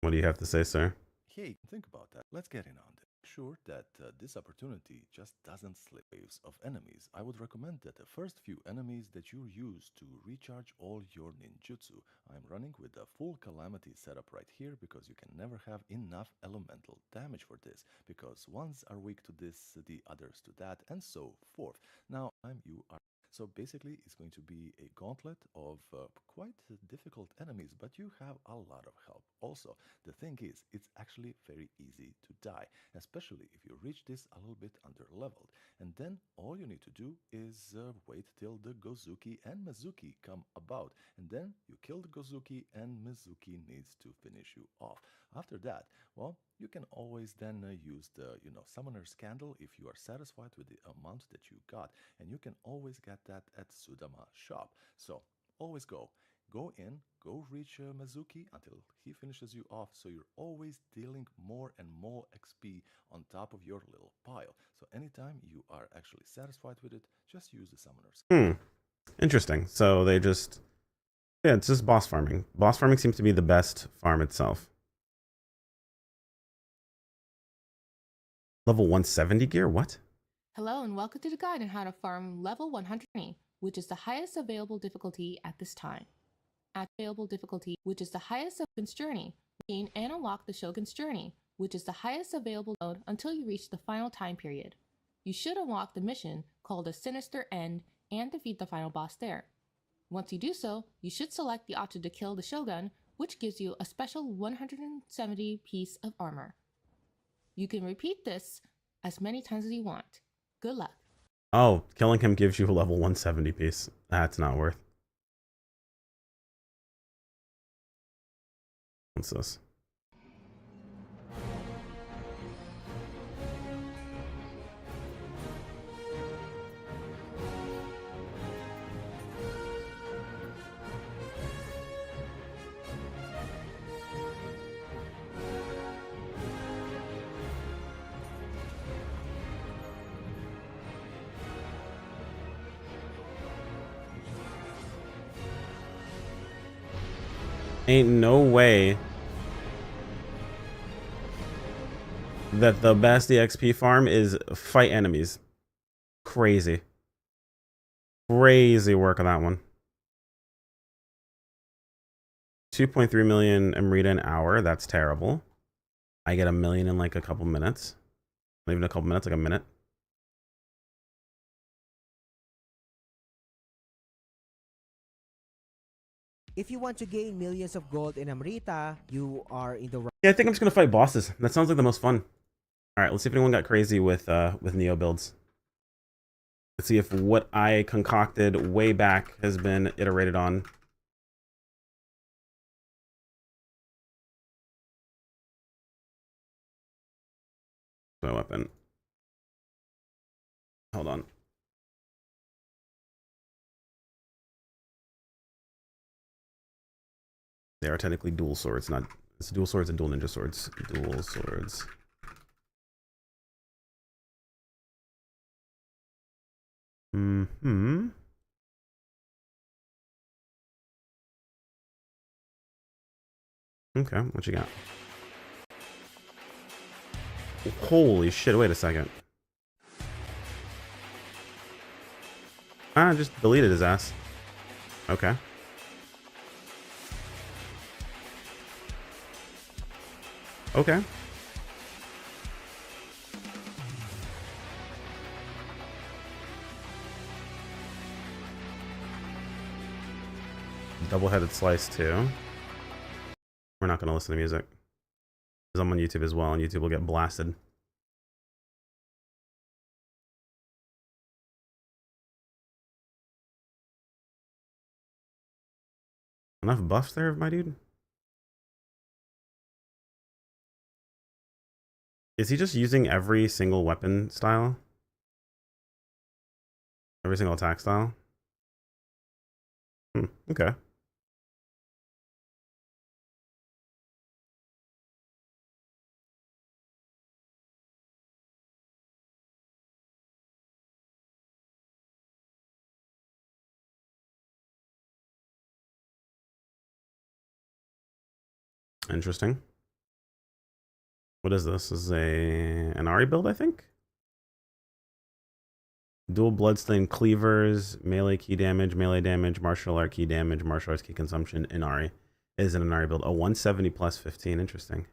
Speaker 1: What do you have to say, sir?
Speaker 2: Hey, think about that. Let's get in on it. Sure that this opportunity just doesn't slip waves of enemies. I would recommend that the first few enemies that you use to recharge all your ninjutsu. I'm running with a full calamity setup right here because you can never have enough elemental damage for this, because ones are weak to this, the others to that, and so forth. Now you are. So basically, it's going to be a gauntlet of quite difficult enemies, but you have a lot of help. Also, the thing is, it's actually very easy to die, especially if you reach this a little bit under leveled. And then all you need to do is wait till the Gozuki and Mizuki come about. And then you kill the Gozuki and Mizuki needs to finish you off. After that, well, you can always then use the, Summoner's Candle if you are satisfied with the amount that you got. And you can always get that at Sudama shop. So always go in, go reach Mizuki until he finishes you off, so you're always dealing more and more XP on top of your little pile. So anytime you are actually satisfied with it, just use the summoners.
Speaker 1: Interesting. So they just, yeah, it's just boss farming. Boss farming seems to be the best farm itself. Level 170 gear? What?
Speaker 3: Hello and welcome to the guide on how to farm level 120, which is the highest available difficulty at this time. At available difficulty, which is the highest of Shogun's Journey, gain and unlock the Shogun's Journey, which is the highest available mode until you reach the final time period. You should unlock the mission called a Sinister End and defeat the final boss there. Once you do so, you should select the option to kill the Shogun, which gives you a special 170 piece of armor. You can repeat this as many times as you want. Good luck.
Speaker 1: Oh, killing him gives you a level 170 piece. That's not worth. What's this? Ain't no way that the best EXP farm is fight enemies. Crazy. Crazy work on that one. 2.3 million Amrita an hour. That's terrible. I get 1 million in like a couple minutes. Not even a couple minutes, like a minute.
Speaker 5: If you want to gain millions of gold in Amrita, you are in the right.
Speaker 1: Yeah, I think I'm just gonna fight bosses. That sounds like the most fun. All right, let's see if anyone got crazy with Neo builds. Let's see if what I concocted way back has been iterated on. My weapon. Hold on. They are technically dual swords, not it's dual swords and dual ninja swords. Dual swords. Hmm. Okay, what you got? Holy shit, wait a second. Ah, just deleted his ass. Okay. Okay. Double-headed slice too. We're not going to listen to music. Because I'm on YouTube as well, and YouTube will get blasted. Enough buffs there, my dude? Is he just using every single weapon style? Every single attack style? Okay. Interesting. What is this? This is an Ari build, I think? Dual Bloodstained Cleavers, melee key damage, martial art key damage, martial arts key consumption, Inari. Is an Inari build. Oh, 170 plus 15. Interesting.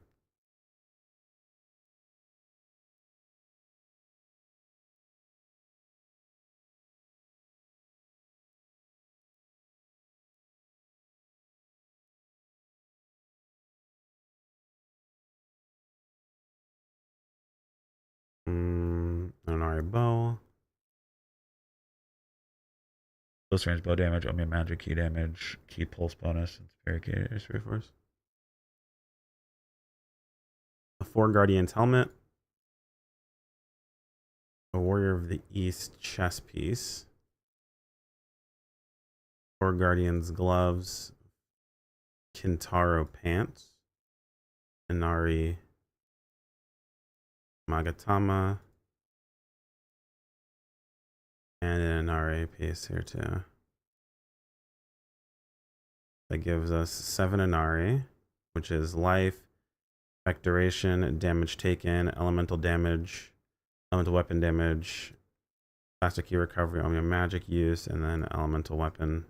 Speaker 1: Inari bow. Close range bow damage, Omnia magic key damage, key pulse bonus, and Spirit Force. A 4 Guardian's helmet. A Warrior of the East chest piece. 4 Guardian's gloves. Kintaro pants. Inari Magatama. And an Inari piece here too. That gives us 7 Inari, which is life, effect duration, damage taken, elemental damage, elemental weapon damage, plastic key recovery, Omnia magic use, and then elemental weapon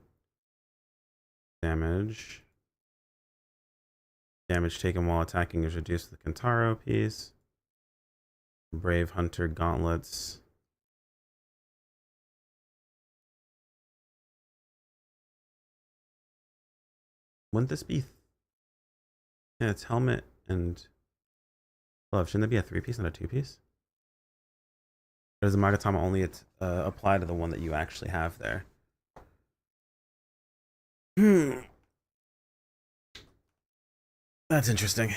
Speaker 1: damage. Damage taken while attacking is reduced to the Kintaro piece. Brave Hunter gauntlets. Wouldn't this be? Yeah, it's helmet and glove. Shouldn't that be a 3-piece, not a 2-piece? Or does the Magatama only apply to the one that you actually have there? That's interesting.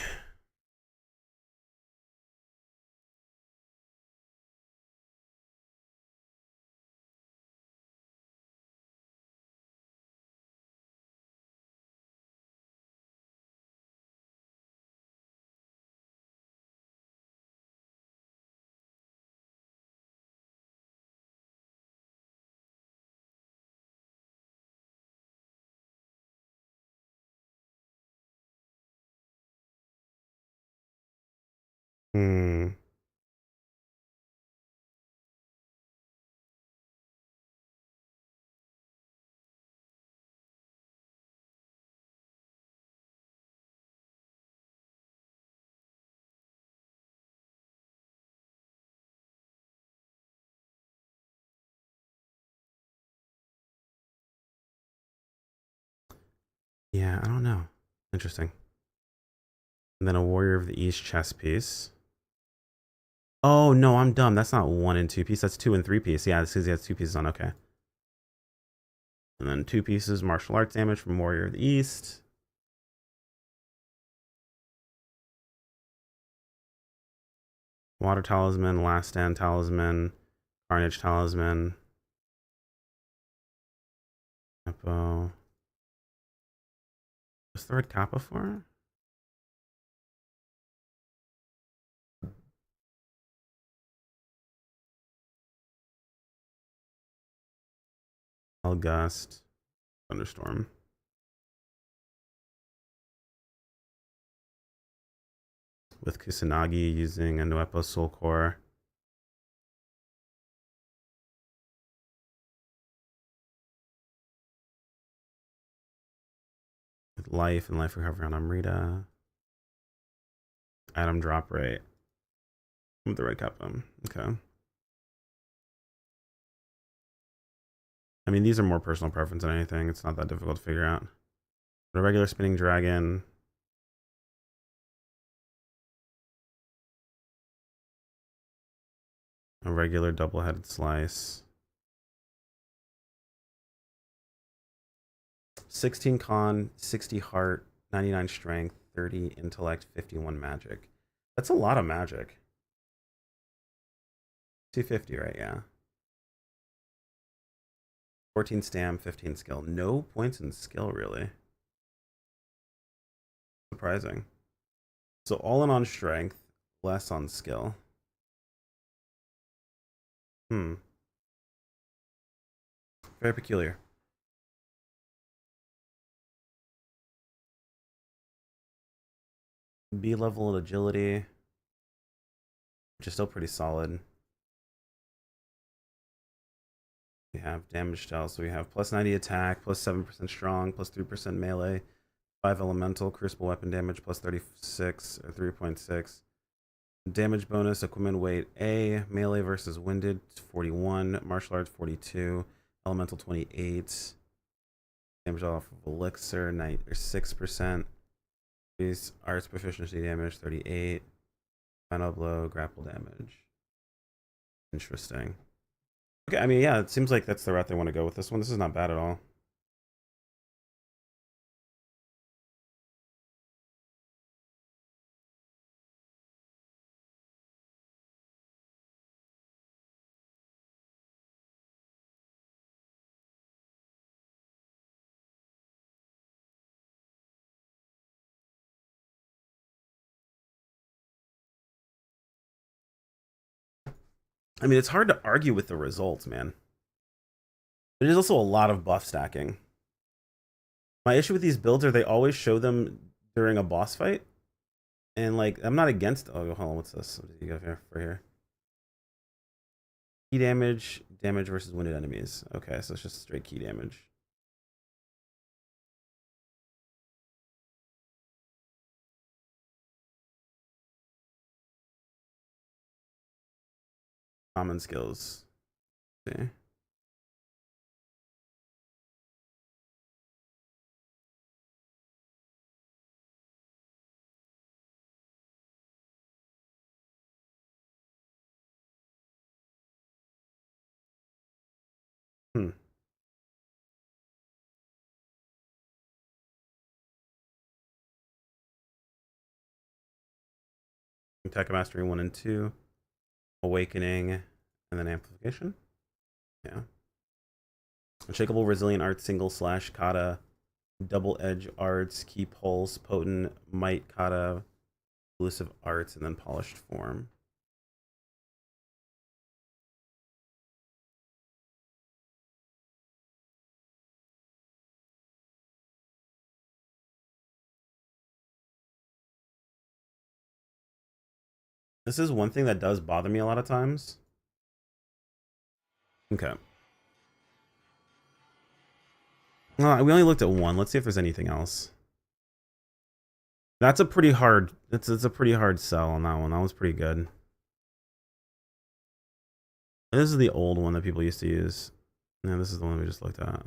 Speaker 1: Yeah, I don't know. Interesting. And then a Warrior of the East chest piece. Oh, no, I'm dumb. That's not 1 and 2 piece. That's 2 and 3 piece. Yeah, this is, he has 2 pieces on. Okay. And then 2 pieces martial arts damage from Warrior of the East. Water Talisman, Last Stand Talisman, Carnage Talisman. Capo. What's the word Kappa for? Gust. Thunderstorm. With Kusanagi using a Nuepo Soul Core. With life and life recovery on Amrita. Atom drop rate. With the red Kappa. Okay. I mean, these are more personal preference than anything. It's not that difficult to figure out. But a regular spinning dragon. A regular double-headed slice. 16 con, 60 heart, 99 strength, 30 intellect, 51 magic. That's a lot of magic. 250, right? Yeah. 14 stam, 15 skill. No points in skill, really. Surprising. So all in on strength, less on skill. Very peculiar. B level agility, which is still pretty solid. We have damage style, so we have plus 90 attack, plus 7% strong, plus 3% melee, 5 elemental, crucible weapon damage, plus 36 or 3.6. Damage bonus, equipment weight A, melee versus winded 41, martial arts 42, elemental 28, damage off of elixir 9 or 6%. These arts proficiency damage 38, final blow, grapple damage. Interesting. Okay, I mean, yeah, it seems like that's the route they want to go with this one. This is not bad at all. I mean, it's hard to argue with the results, man. There's also a lot of buff stacking. My issue with these builds are they always show them during a boss fight. And, like, I'm not against... Oh, hold on, what's this? What do you got here for here? Key damage, damage versus wounded enemies. Okay, so it's just straight key damage. Common skills. See? Attack Mastery 1 and 2. Awakening. And then Amplification. Yeah. Unshakable Resilient Arts, Single Slash, Kata. Double Edge Arts, Key Pulse, Potent, Might, Kata. Elusive Arts, and then Polished Form. This is one thing that does bother me a lot of times. Okay. Well, we only looked at one. Let's see if there's anything else. That's a pretty hard... It's a pretty hard sell on that one. That one's pretty good. This is the old one that people used to use. Yeah, this is the one we just looked at.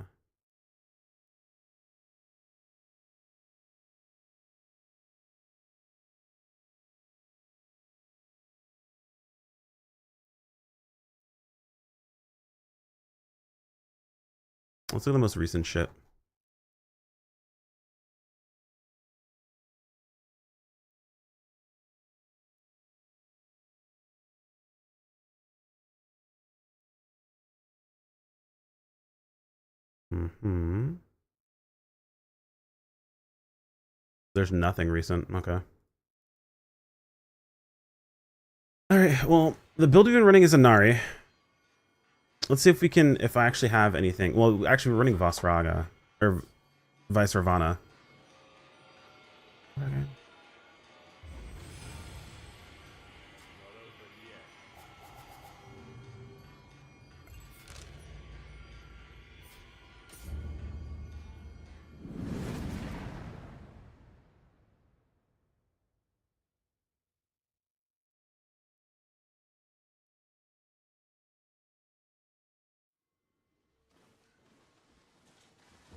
Speaker 1: Let's look at the most recent shit. There's nothing recent. Okay. Alright, well, the build we've been running is Inari. Let's see if we can, if I actually have anything. Well, actually, we're running Vasraga. Or Vice Ravana. Okay.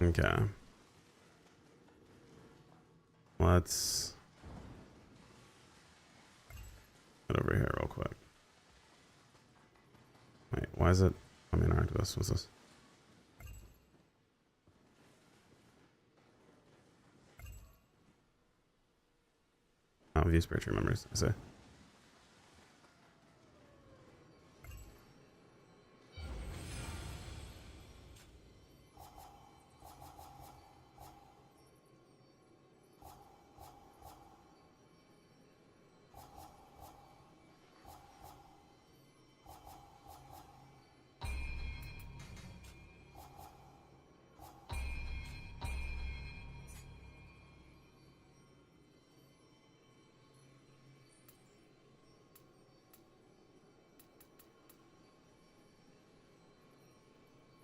Speaker 1: Okay. Let's get over here real quick. Wait, why is it? I mean, alright, what's this? Oh, view spiritual members, I say.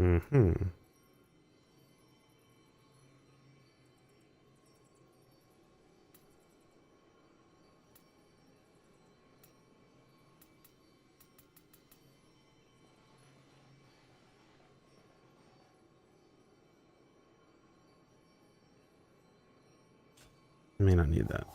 Speaker 1: Mm-hmm. May not need that.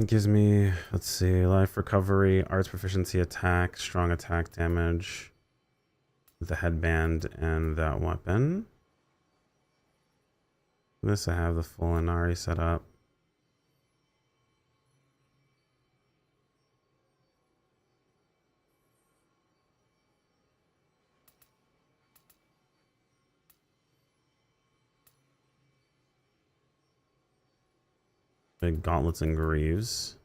Speaker 1: Gives me, let's see, life recovery, arts proficiency, attack, strong attack damage, the headband, and that weapon. This I have the full Inari set up. Big gauntlets and greaves.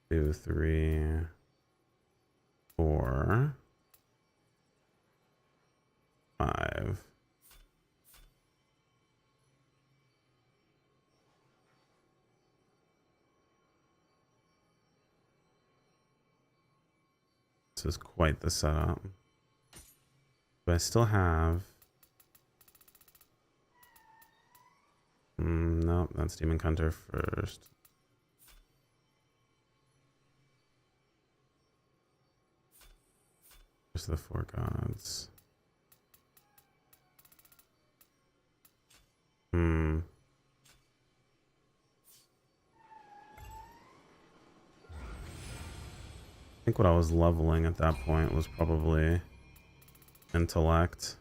Speaker 1: Two, three, four, five. This is quite the setup. But I still have... no, that's Demon Hunter first. Just the four gods. I think what I was leveling at that point was probably intellect.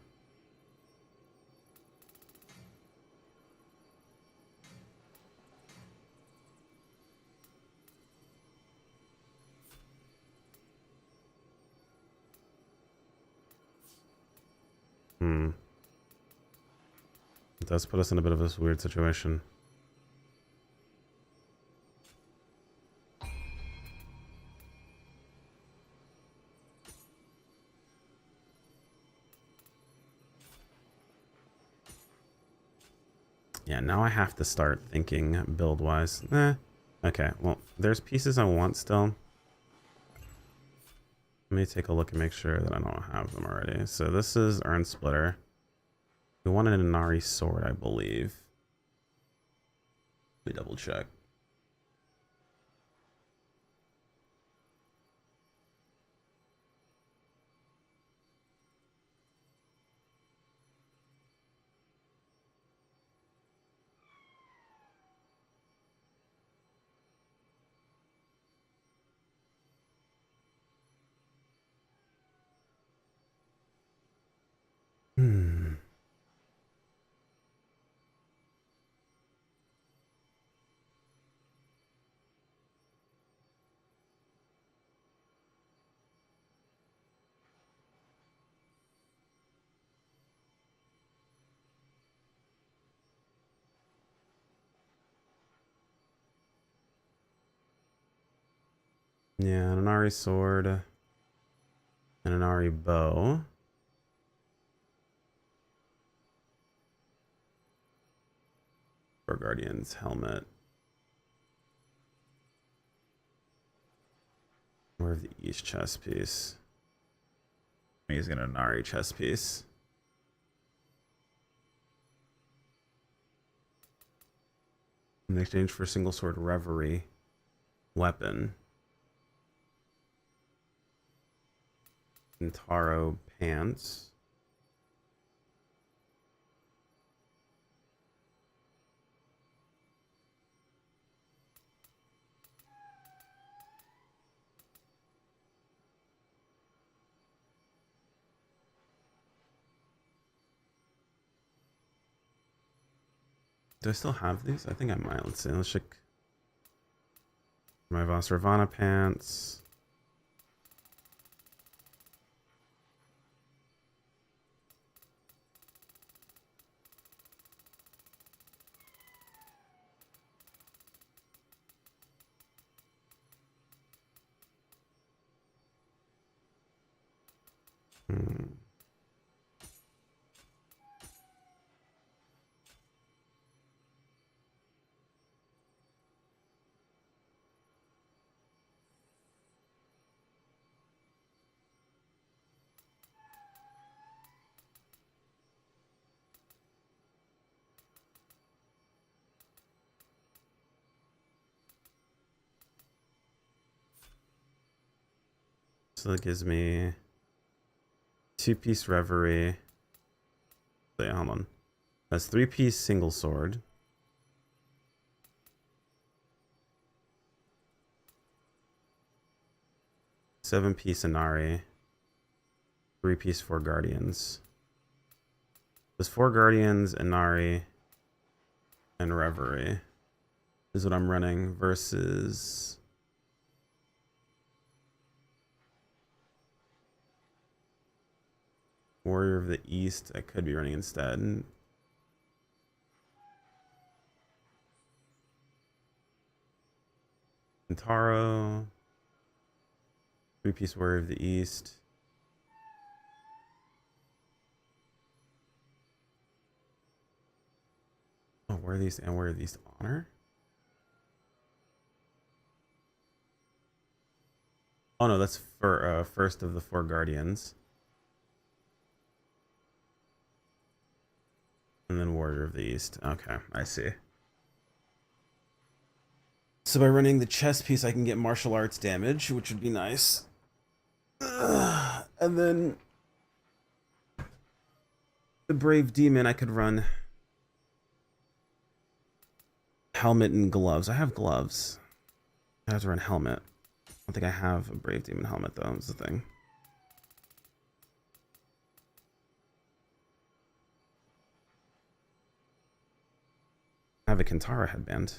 Speaker 1: It does put us in a bit of a weird situation. Yeah, now I have to start thinking build-wise. Okay, well, there's pieces I want still. Let me take a look and make sure that I don't have them already. So this is Urn Splitter. We wanted an Inari sword, I believe. Let me double check. Yeah, an Inari sword. An Inari bow. For Guardian's helmet. More of the East chest piece. I'm using an Inari chest piece. In exchange for single sword reverie weapon. Taro pants. Do I still have these? I think I might. Let's see. Let's check my Vasravana pants. So that gives me 2-piece reverie. Wait, hold on. That's 3-piece single sword. Seven-piece Inari. 3-piece 4 guardians. There's 4 guardians, Inari, and reverie is what I'm running versus Warrior of the East. I could be running instead. Kintaro. 3-piece Warrior of the East. Oh, where are these? And where are these? Honor? Oh no, that's for first of the 4 guardians. And then Warrior of the East. Okay, I see. So by running the chest piece, I can get martial arts damage, which would be nice. And then the Brave Demon, I could run helmet and gloves. I have gloves. I have to run helmet. I don't think I have a Brave Demon helmet, though. That's the thing. I have a Kintara headband.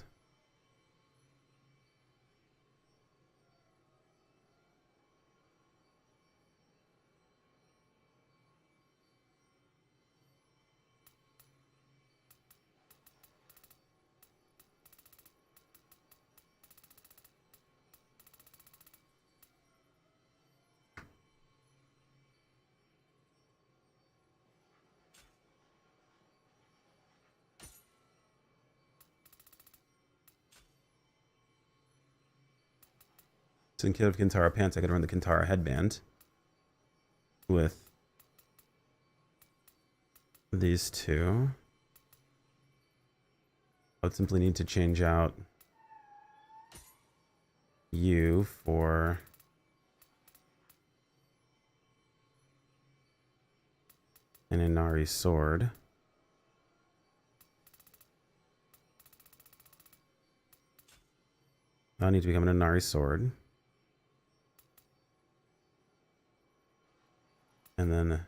Speaker 1: So instead of Kintara pants, I could run the Kintara headband with these two. I would simply need to change out you for an Inari sword. I need to become an Inari sword. And then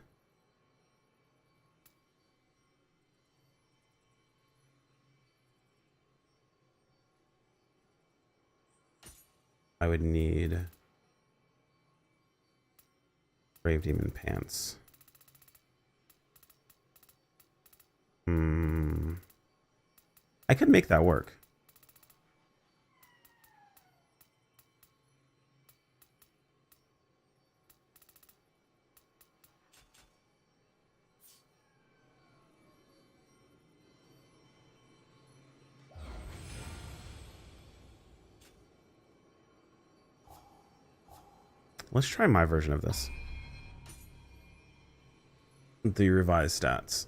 Speaker 1: I would need Brave Demon pants. I could make that work. Let's try my version of this. The revised stats.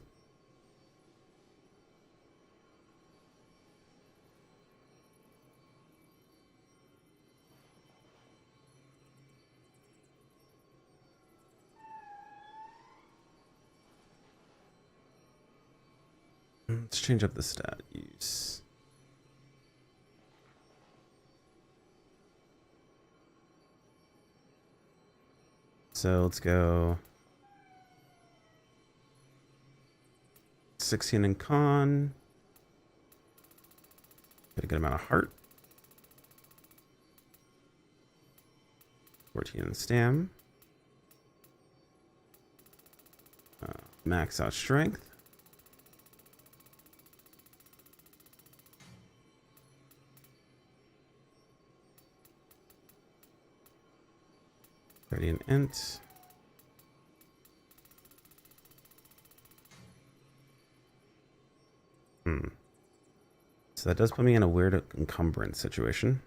Speaker 1: Let's change up the stat use. So let's go 16 in con, Get a good amount of heart. 14 in stam. Max out strength. Ready an int. So that does put me in a weird encumbrance situation.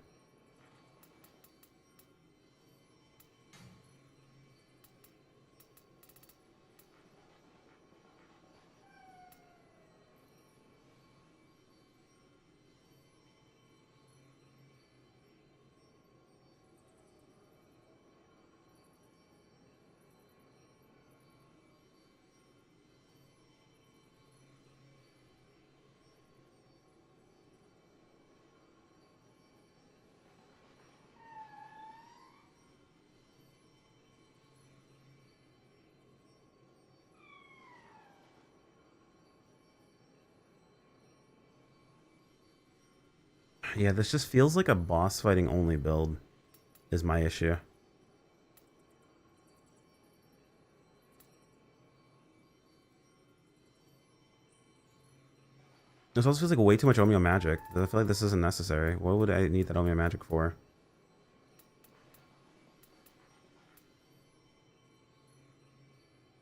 Speaker 1: Yeah, this just feels like a boss fighting only build is my issue. This also feels like way too much Omeo magic. I feel like this isn't necessary. What would I need that Omeo magic for?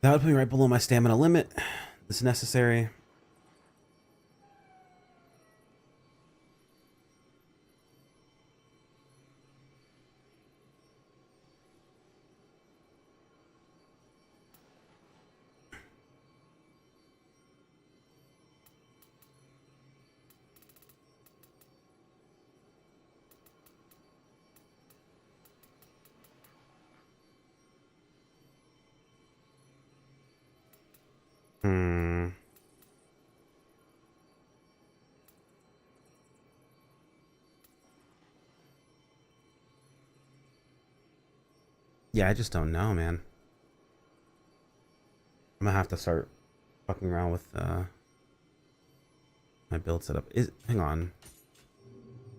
Speaker 1: That would put me right below my stamina limit. It's necessary. Yeah, I just don't know, man. I'm gonna have to start fucking around with my build setup. Hang on.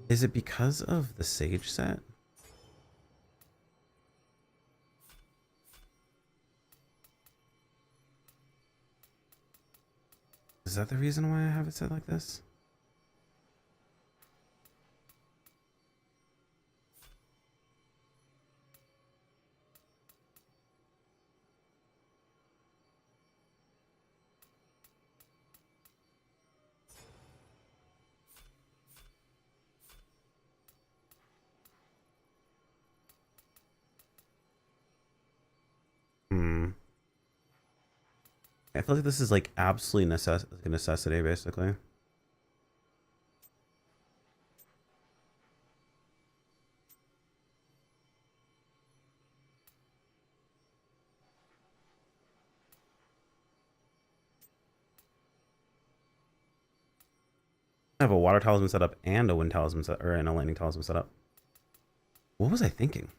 Speaker 1: Is it because of the Sage set? Is that the reason why I have it set like this? I feel like this is like absolutely a necessity, basically. I have a water talisman set up and a wind talisman set, or and a lightning talisman set up. What was I thinking?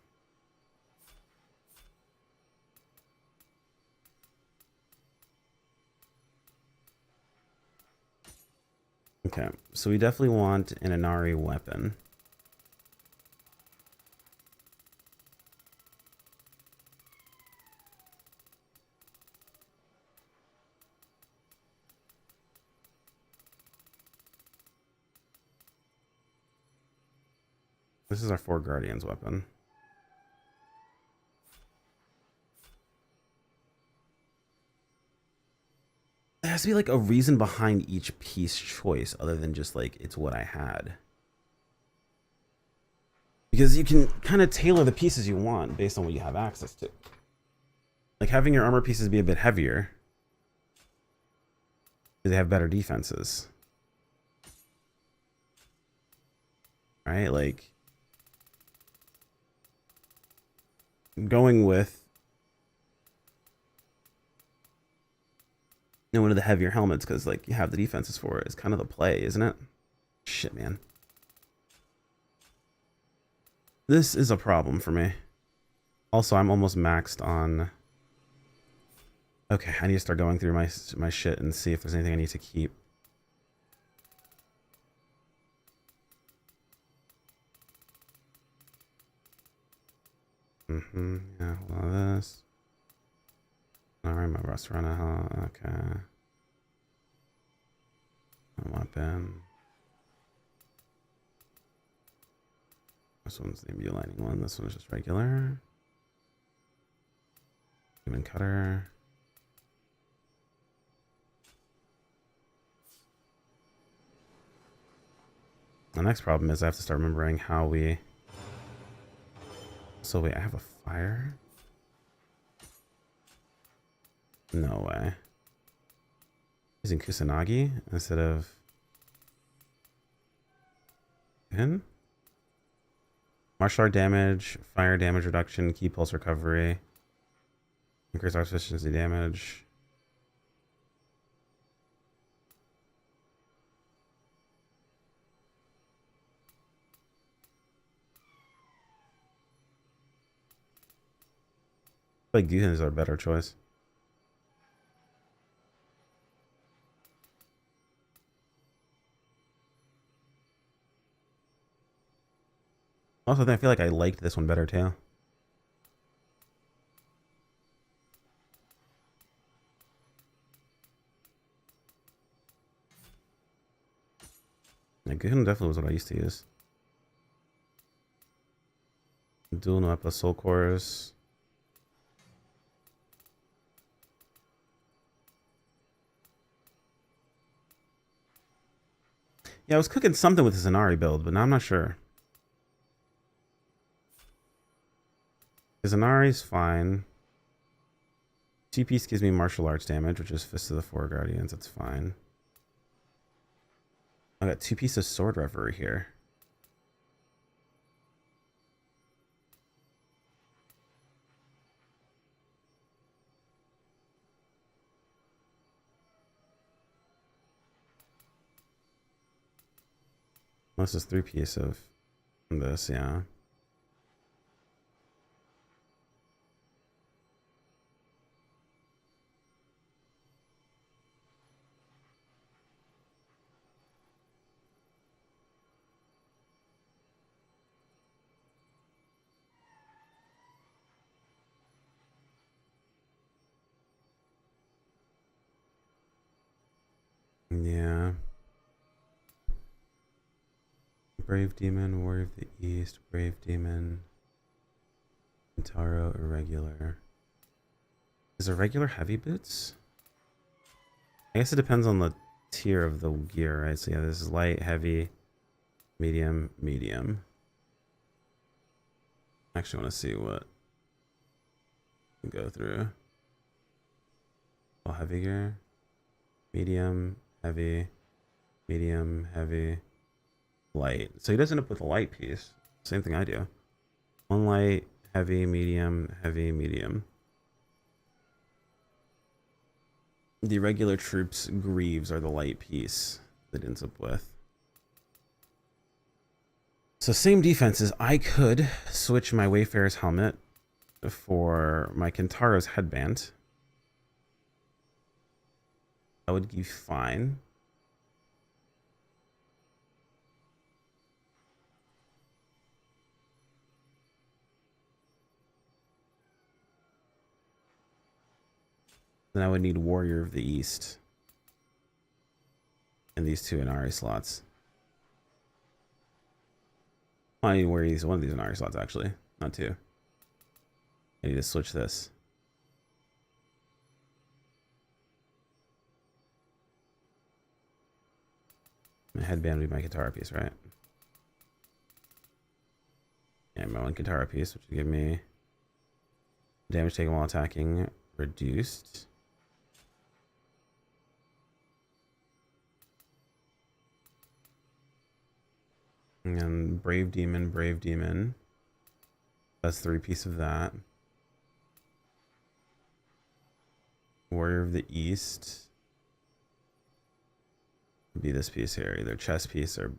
Speaker 1: Okay, so we definitely want an Inari weapon. This is our 4 Guardians weapon. There has to be like a reason behind each piece choice other than just like it's what I had. Because you can kind of tailor the pieces you want based on what you have access to. Like having your armor pieces be a bit heavier. Because they have better defenses. Right? Like going with one of the heavier helmets because like you have the defenses for it is kind of the play, isn't it? Shit, man. This is a problem for me. Also, I'm almost maxed on... Okay, I need to start going through my shit and see if there's anything I need to keep. Yeah, hold on this. Alright, my restaurant. Okay. Weapon. This one's the aligning one. This one's just regular. Human cutter. The next problem is I have to start remembering how we... So wait, I have a fire? No way. Using Kusanagi instead of... Pin? Martial art damage, fire damage reduction, key pulse recovery. Increase our efficiency damage. I feel like Guhen is our better choice. Also, I feel like I liked this one better too. Yeah, Guhen definitely was what I used to use. Dual Noepa Soul Cores. Yeah, I was cooking something with the Zanari build, but now I'm not sure. Zanari's fine. Two-piece gives me martial arts damage, which is Fist of the Four Guardians. That's fine. I got two-piece of Sword Reverie here. This is three-piece of this, yeah. Yeah. Brave Demon, Warrior of the East, Brave Demon, Kintaro, Irregular. Is Irregular heavy boots? I guess it depends on the tier of the gear, right? So yeah, this is light, heavy, medium, medium. I actually want to see what we go through. All heavy gear, medium, heavy, medium, heavy, light. So he does end up with a light piece. Same thing I do. One light, heavy, medium, heavy, medium. The regular troops greaves are the light piece that ends up with. So same defenses. I could switch my Wayfarer's helmet for my Kintaro's headband. That would be fine. Then I would need Warrior of the East. And these two Inari slots. I need to wear one of these Inari slots, actually. Not two. I need to switch this. My headband would be my Katara piece, right? Yeah, my one Katara piece, which would give me damage taken while attacking reduced. And Brave Demon, Brave Demon. That's 3-piece of that. Warrior of the East. Would be this piece here, either chest piece or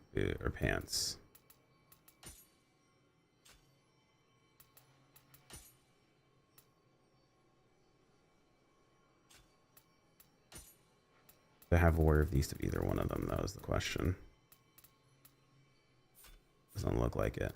Speaker 1: pants. To have Warrior of the East of either one of them, that was the question. Doesn't look like it.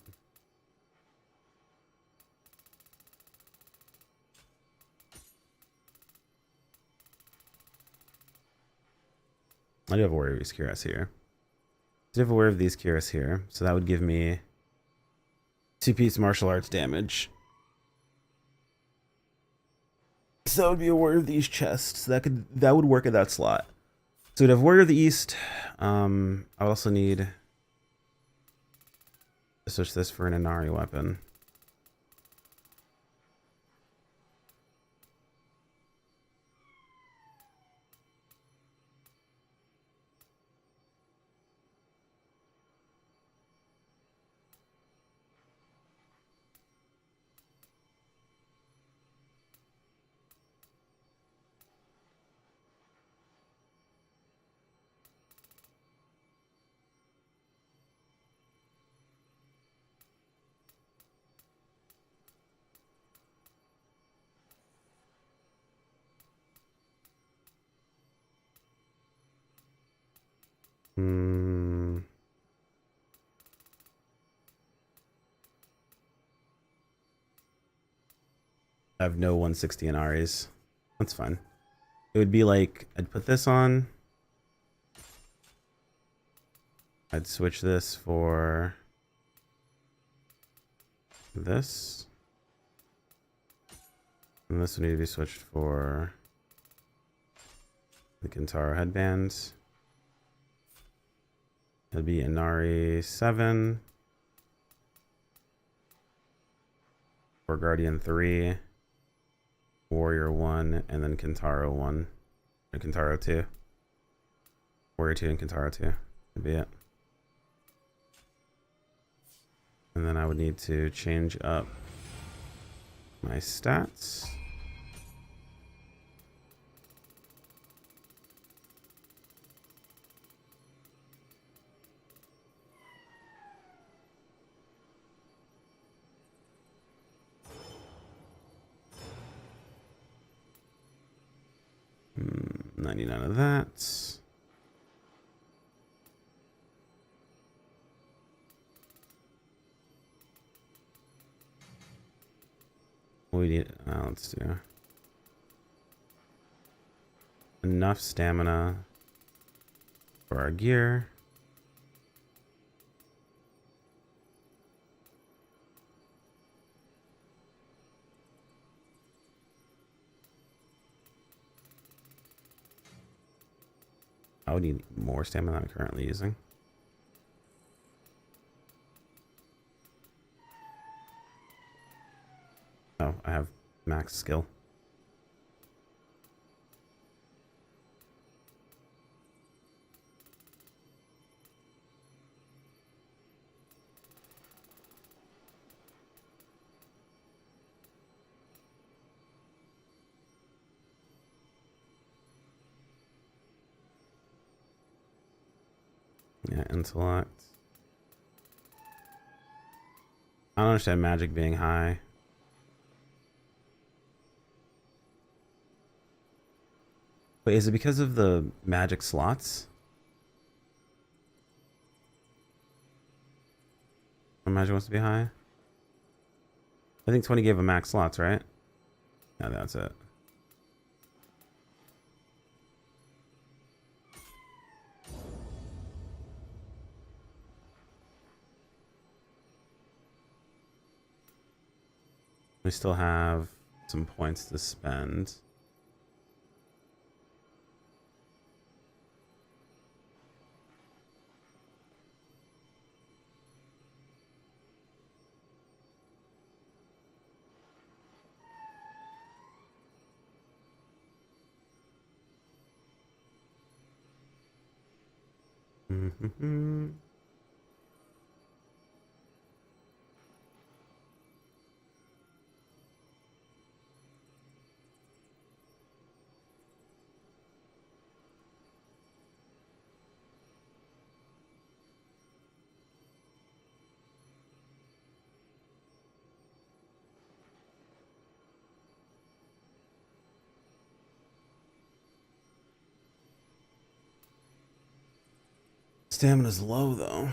Speaker 1: I do have a warrior of these Kiras here. I do have a warrior of these Kiras here, so that would give me 2-piece martial arts damage. So that would be a warrior of the East chest. So that would work at that slot. So we'd have warrior of the East. I would also need to switch this for an Inari weapon. I have no 160 Inaris. That's fine. It would be like, I'd put this on. I'd switch this for this. And this would need to be switched for the Kintaro headbands. It'd be Inari 7. Or Guardian 3. Warrior 1, and then Kintaro 1. Or Kintaro 2. Warrior 2 and Kintaro 2. That'd be it. And then I would need to change up my stats. Hmm, 99 of that. We need, let's do enough stamina for our gear. I would need more stamina than I'm currently using. Oh, I have max skill. Yeah, intellect. I don't understand magic being high. Wait, is it because of the magic slots? Or magic wants to be high? I think 20 gave a max slots, right? Yeah, that's it. We still have some points to spend. Mm-hmm. Stamina's low though.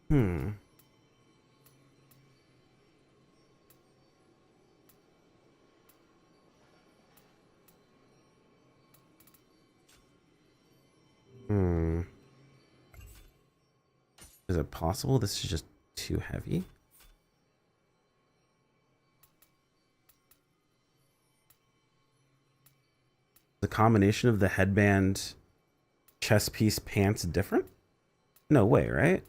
Speaker 1: Hmm. Is it possible this is just too heavy? The combination of the headband, chest piece, pants different? No way, right?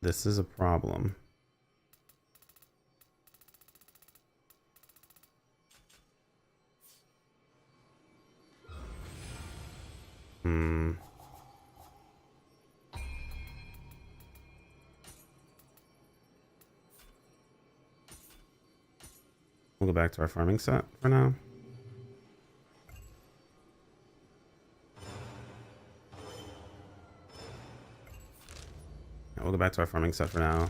Speaker 1: This is a problem. Hmm. We'll go back to our farming set for now. Yeah, we'll go back to our farming set for now.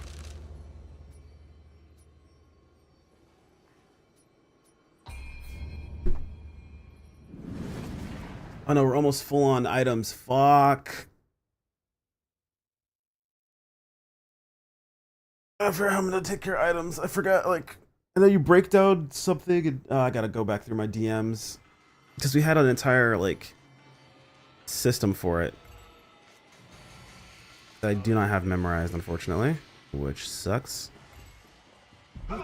Speaker 1: Oh no, we're almost full on items. Fuck. I forgot how I'm gonna take care of items. I forgot, like, I know you break down something, and I gotta go back through my DMs because we had an entire like system for it that I do not have memorized, unfortunately, which sucks. I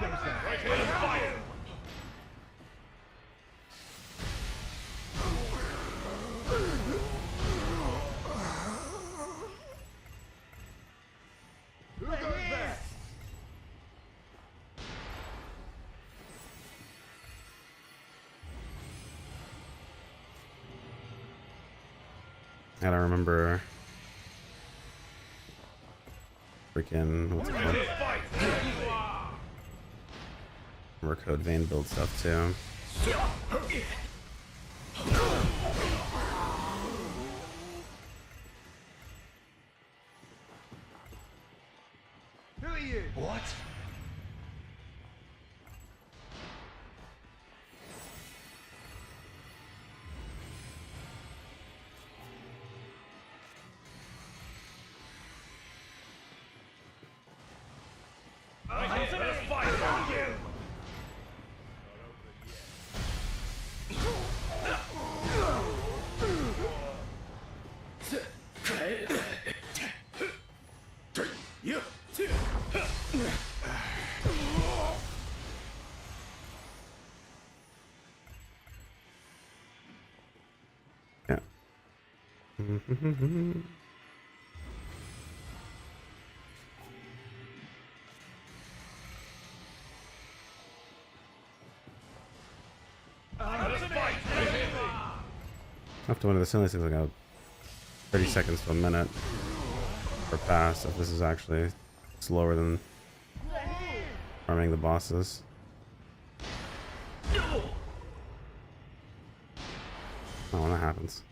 Speaker 1: don't remember. Freaking what's it called? Remember Code Vein build stuff too.
Speaker 6: What?
Speaker 1: Yeah. Up to one of the silly things like a 30 seconds to a minute per pass if this is actually slower than farming the bosses. Oh, when that happens.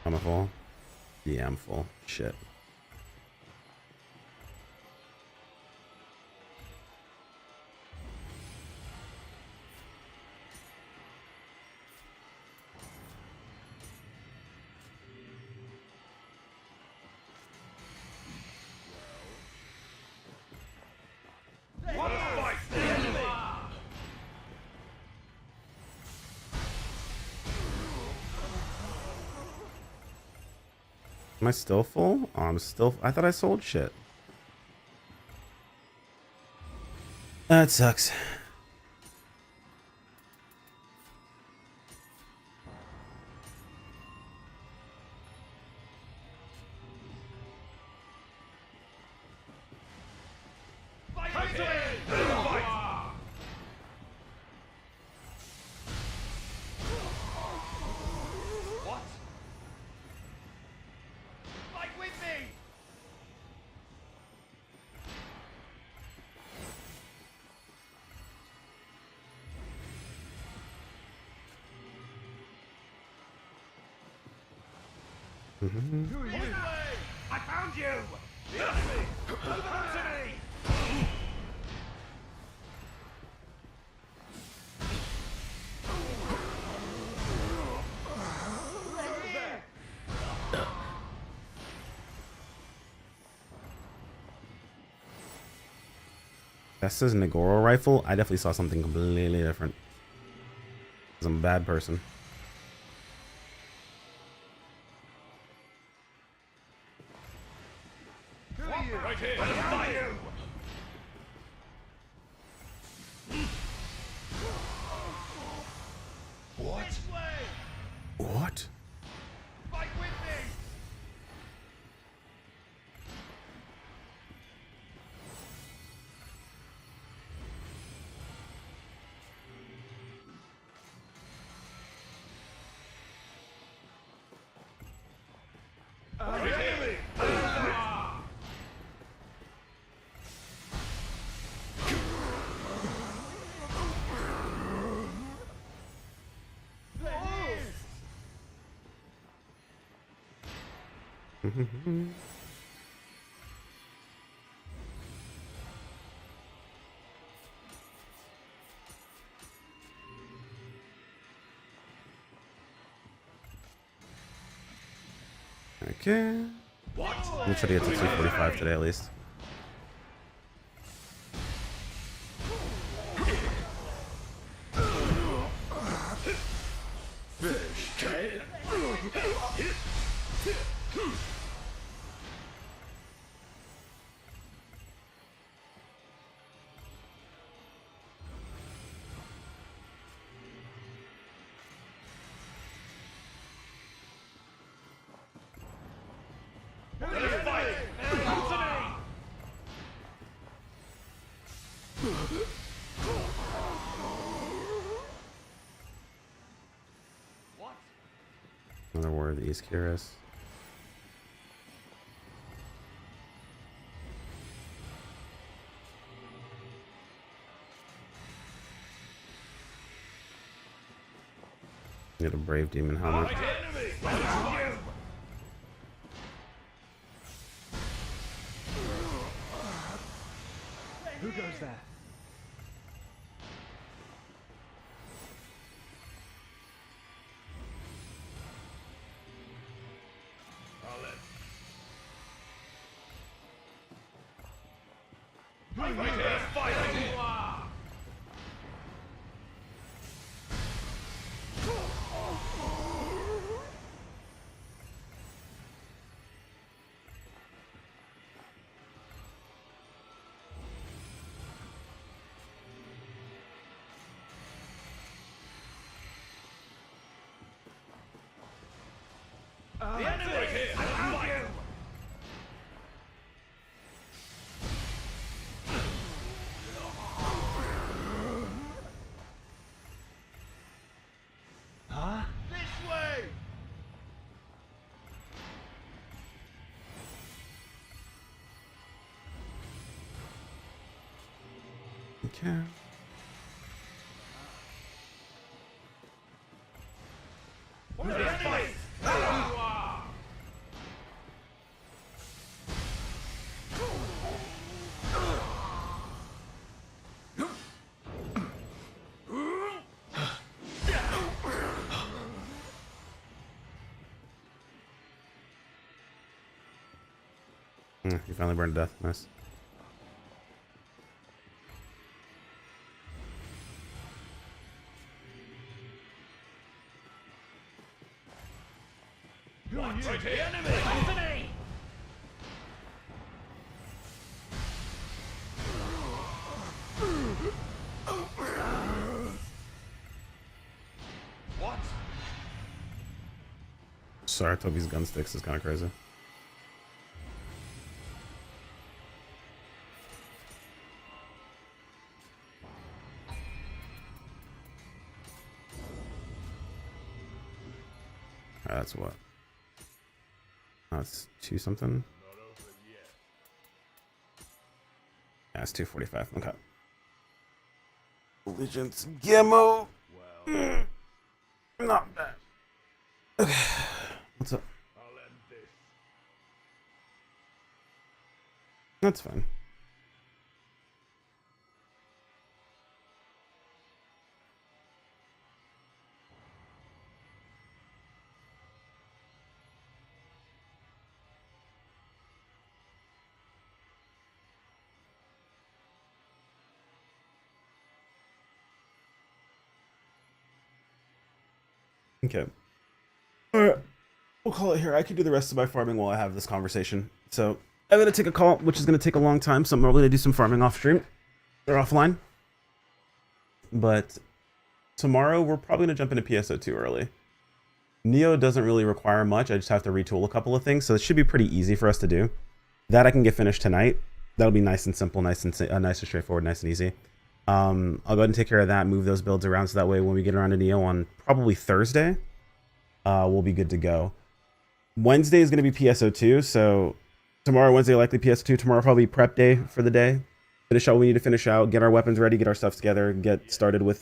Speaker 1: Am I full? Yeah, I'm full. Shit. Am I still full? Oh, I'm still. I thought I sold shit. That sucks. Mhm.
Speaker 6: I found you! The enemy! Come to me!
Speaker 1: That says Nagoro rifle. I definitely saw something completely different. 'Cause I'm a bad person.
Speaker 6: Right here! Fight you! What?
Speaker 1: What?
Speaker 6: Fight with me!
Speaker 1: Okay. I'm try to get to 245 today at least. Another war of the East Kiris. Get a brave demon helmet.
Speaker 4: Who goes that?
Speaker 6: The enemy! Right here! I found you!
Speaker 4: Huh?
Speaker 6: This way!
Speaker 1: Okay.
Speaker 6: The enemy!
Speaker 1: You finally burned to death. Nice.
Speaker 6: Right here! The enemy! Come to me! What?
Speaker 1: Sorry, Toby's gun sticks is kind of crazy. That's what? That's 2 something. Yeah, it's 245. Okay. Allegiance Gimmo. Not bad. Okay. What's up?
Speaker 6: I'll end
Speaker 1: That's fine. Okay. All right. We'll call it here. I can do the rest of my farming while I have this conversation. So I'm gonna take a call, which is gonna take a long time. So I'm probably gonna do some farming off stream or offline. But tomorrow we're probably gonna jump into PSO2 early. Neo doesn't really require much. I just have to retool a couple of things, so it should be pretty easy for us to do. That I can get finished tonight. That'll be nice and simple, nice and straightforward, nice and easy. I'll go ahead and take care of that, move those builds around so that way when we get around to Neo on probably Thursday, we'll be good to go. Wednesday is going to be PSO2, so tomorrow, Wednesday, likely PSO2. Tomorrow, probably prep day for the day. Finish out what we need to finish out, get our weapons ready, get our stuff together, get started with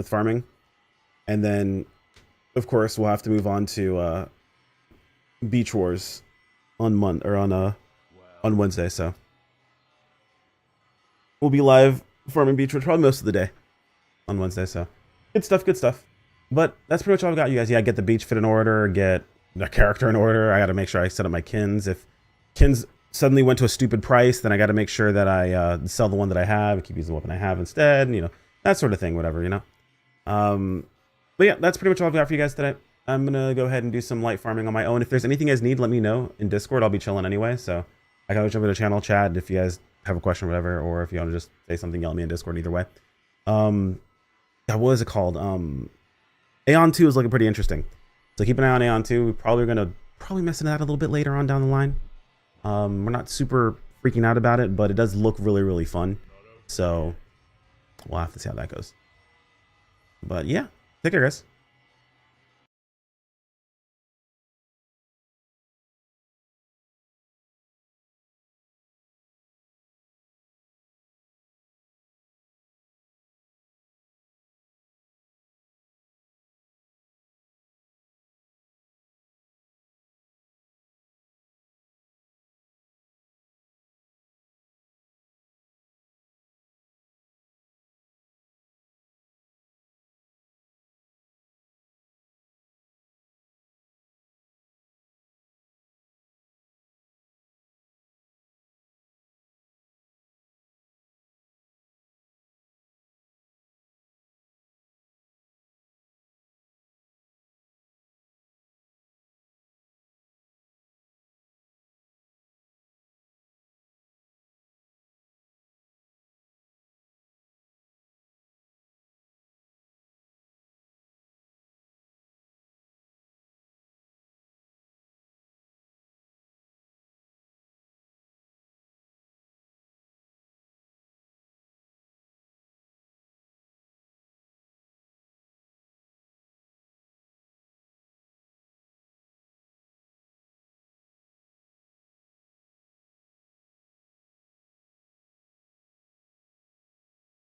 Speaker 1: farming. And then, of course, we'll have to move on to Beach Wars on Wednesday, so we'll be live farming Beach Wars probably most of the day on Wednesday, so good stuff, good stuff. But that's pretty much all I've got, you guys. Yeah, get the beach fit in order, get the character in order. I got to make sure I set up my kins. If kins suddenly went to a stupid price, then I got to make sure that I sell the one that I have, keep using the weapon I have instead, you know, that sort of thing, whatever, you know. But yeah, that's pretty much all I've got for you guys today. I'm going to go ahead and do some light farming on my own. If there's anything you guys need, let me know in Discord. I'll be chilling anyway, so I can jump into the channel, chat if you guys have a question or whatever, or if you want to just say something, yell at me in Discord, either way. What is it called? Aeon 2 is looking pretty interesting. So keep an eye on Aeon 2. We're probably going to mess into that a little bit later on down the line. We're not super freaking out about it, but it does look really, really fun. So we'll have to see how that goes. But yeah, take care, guys.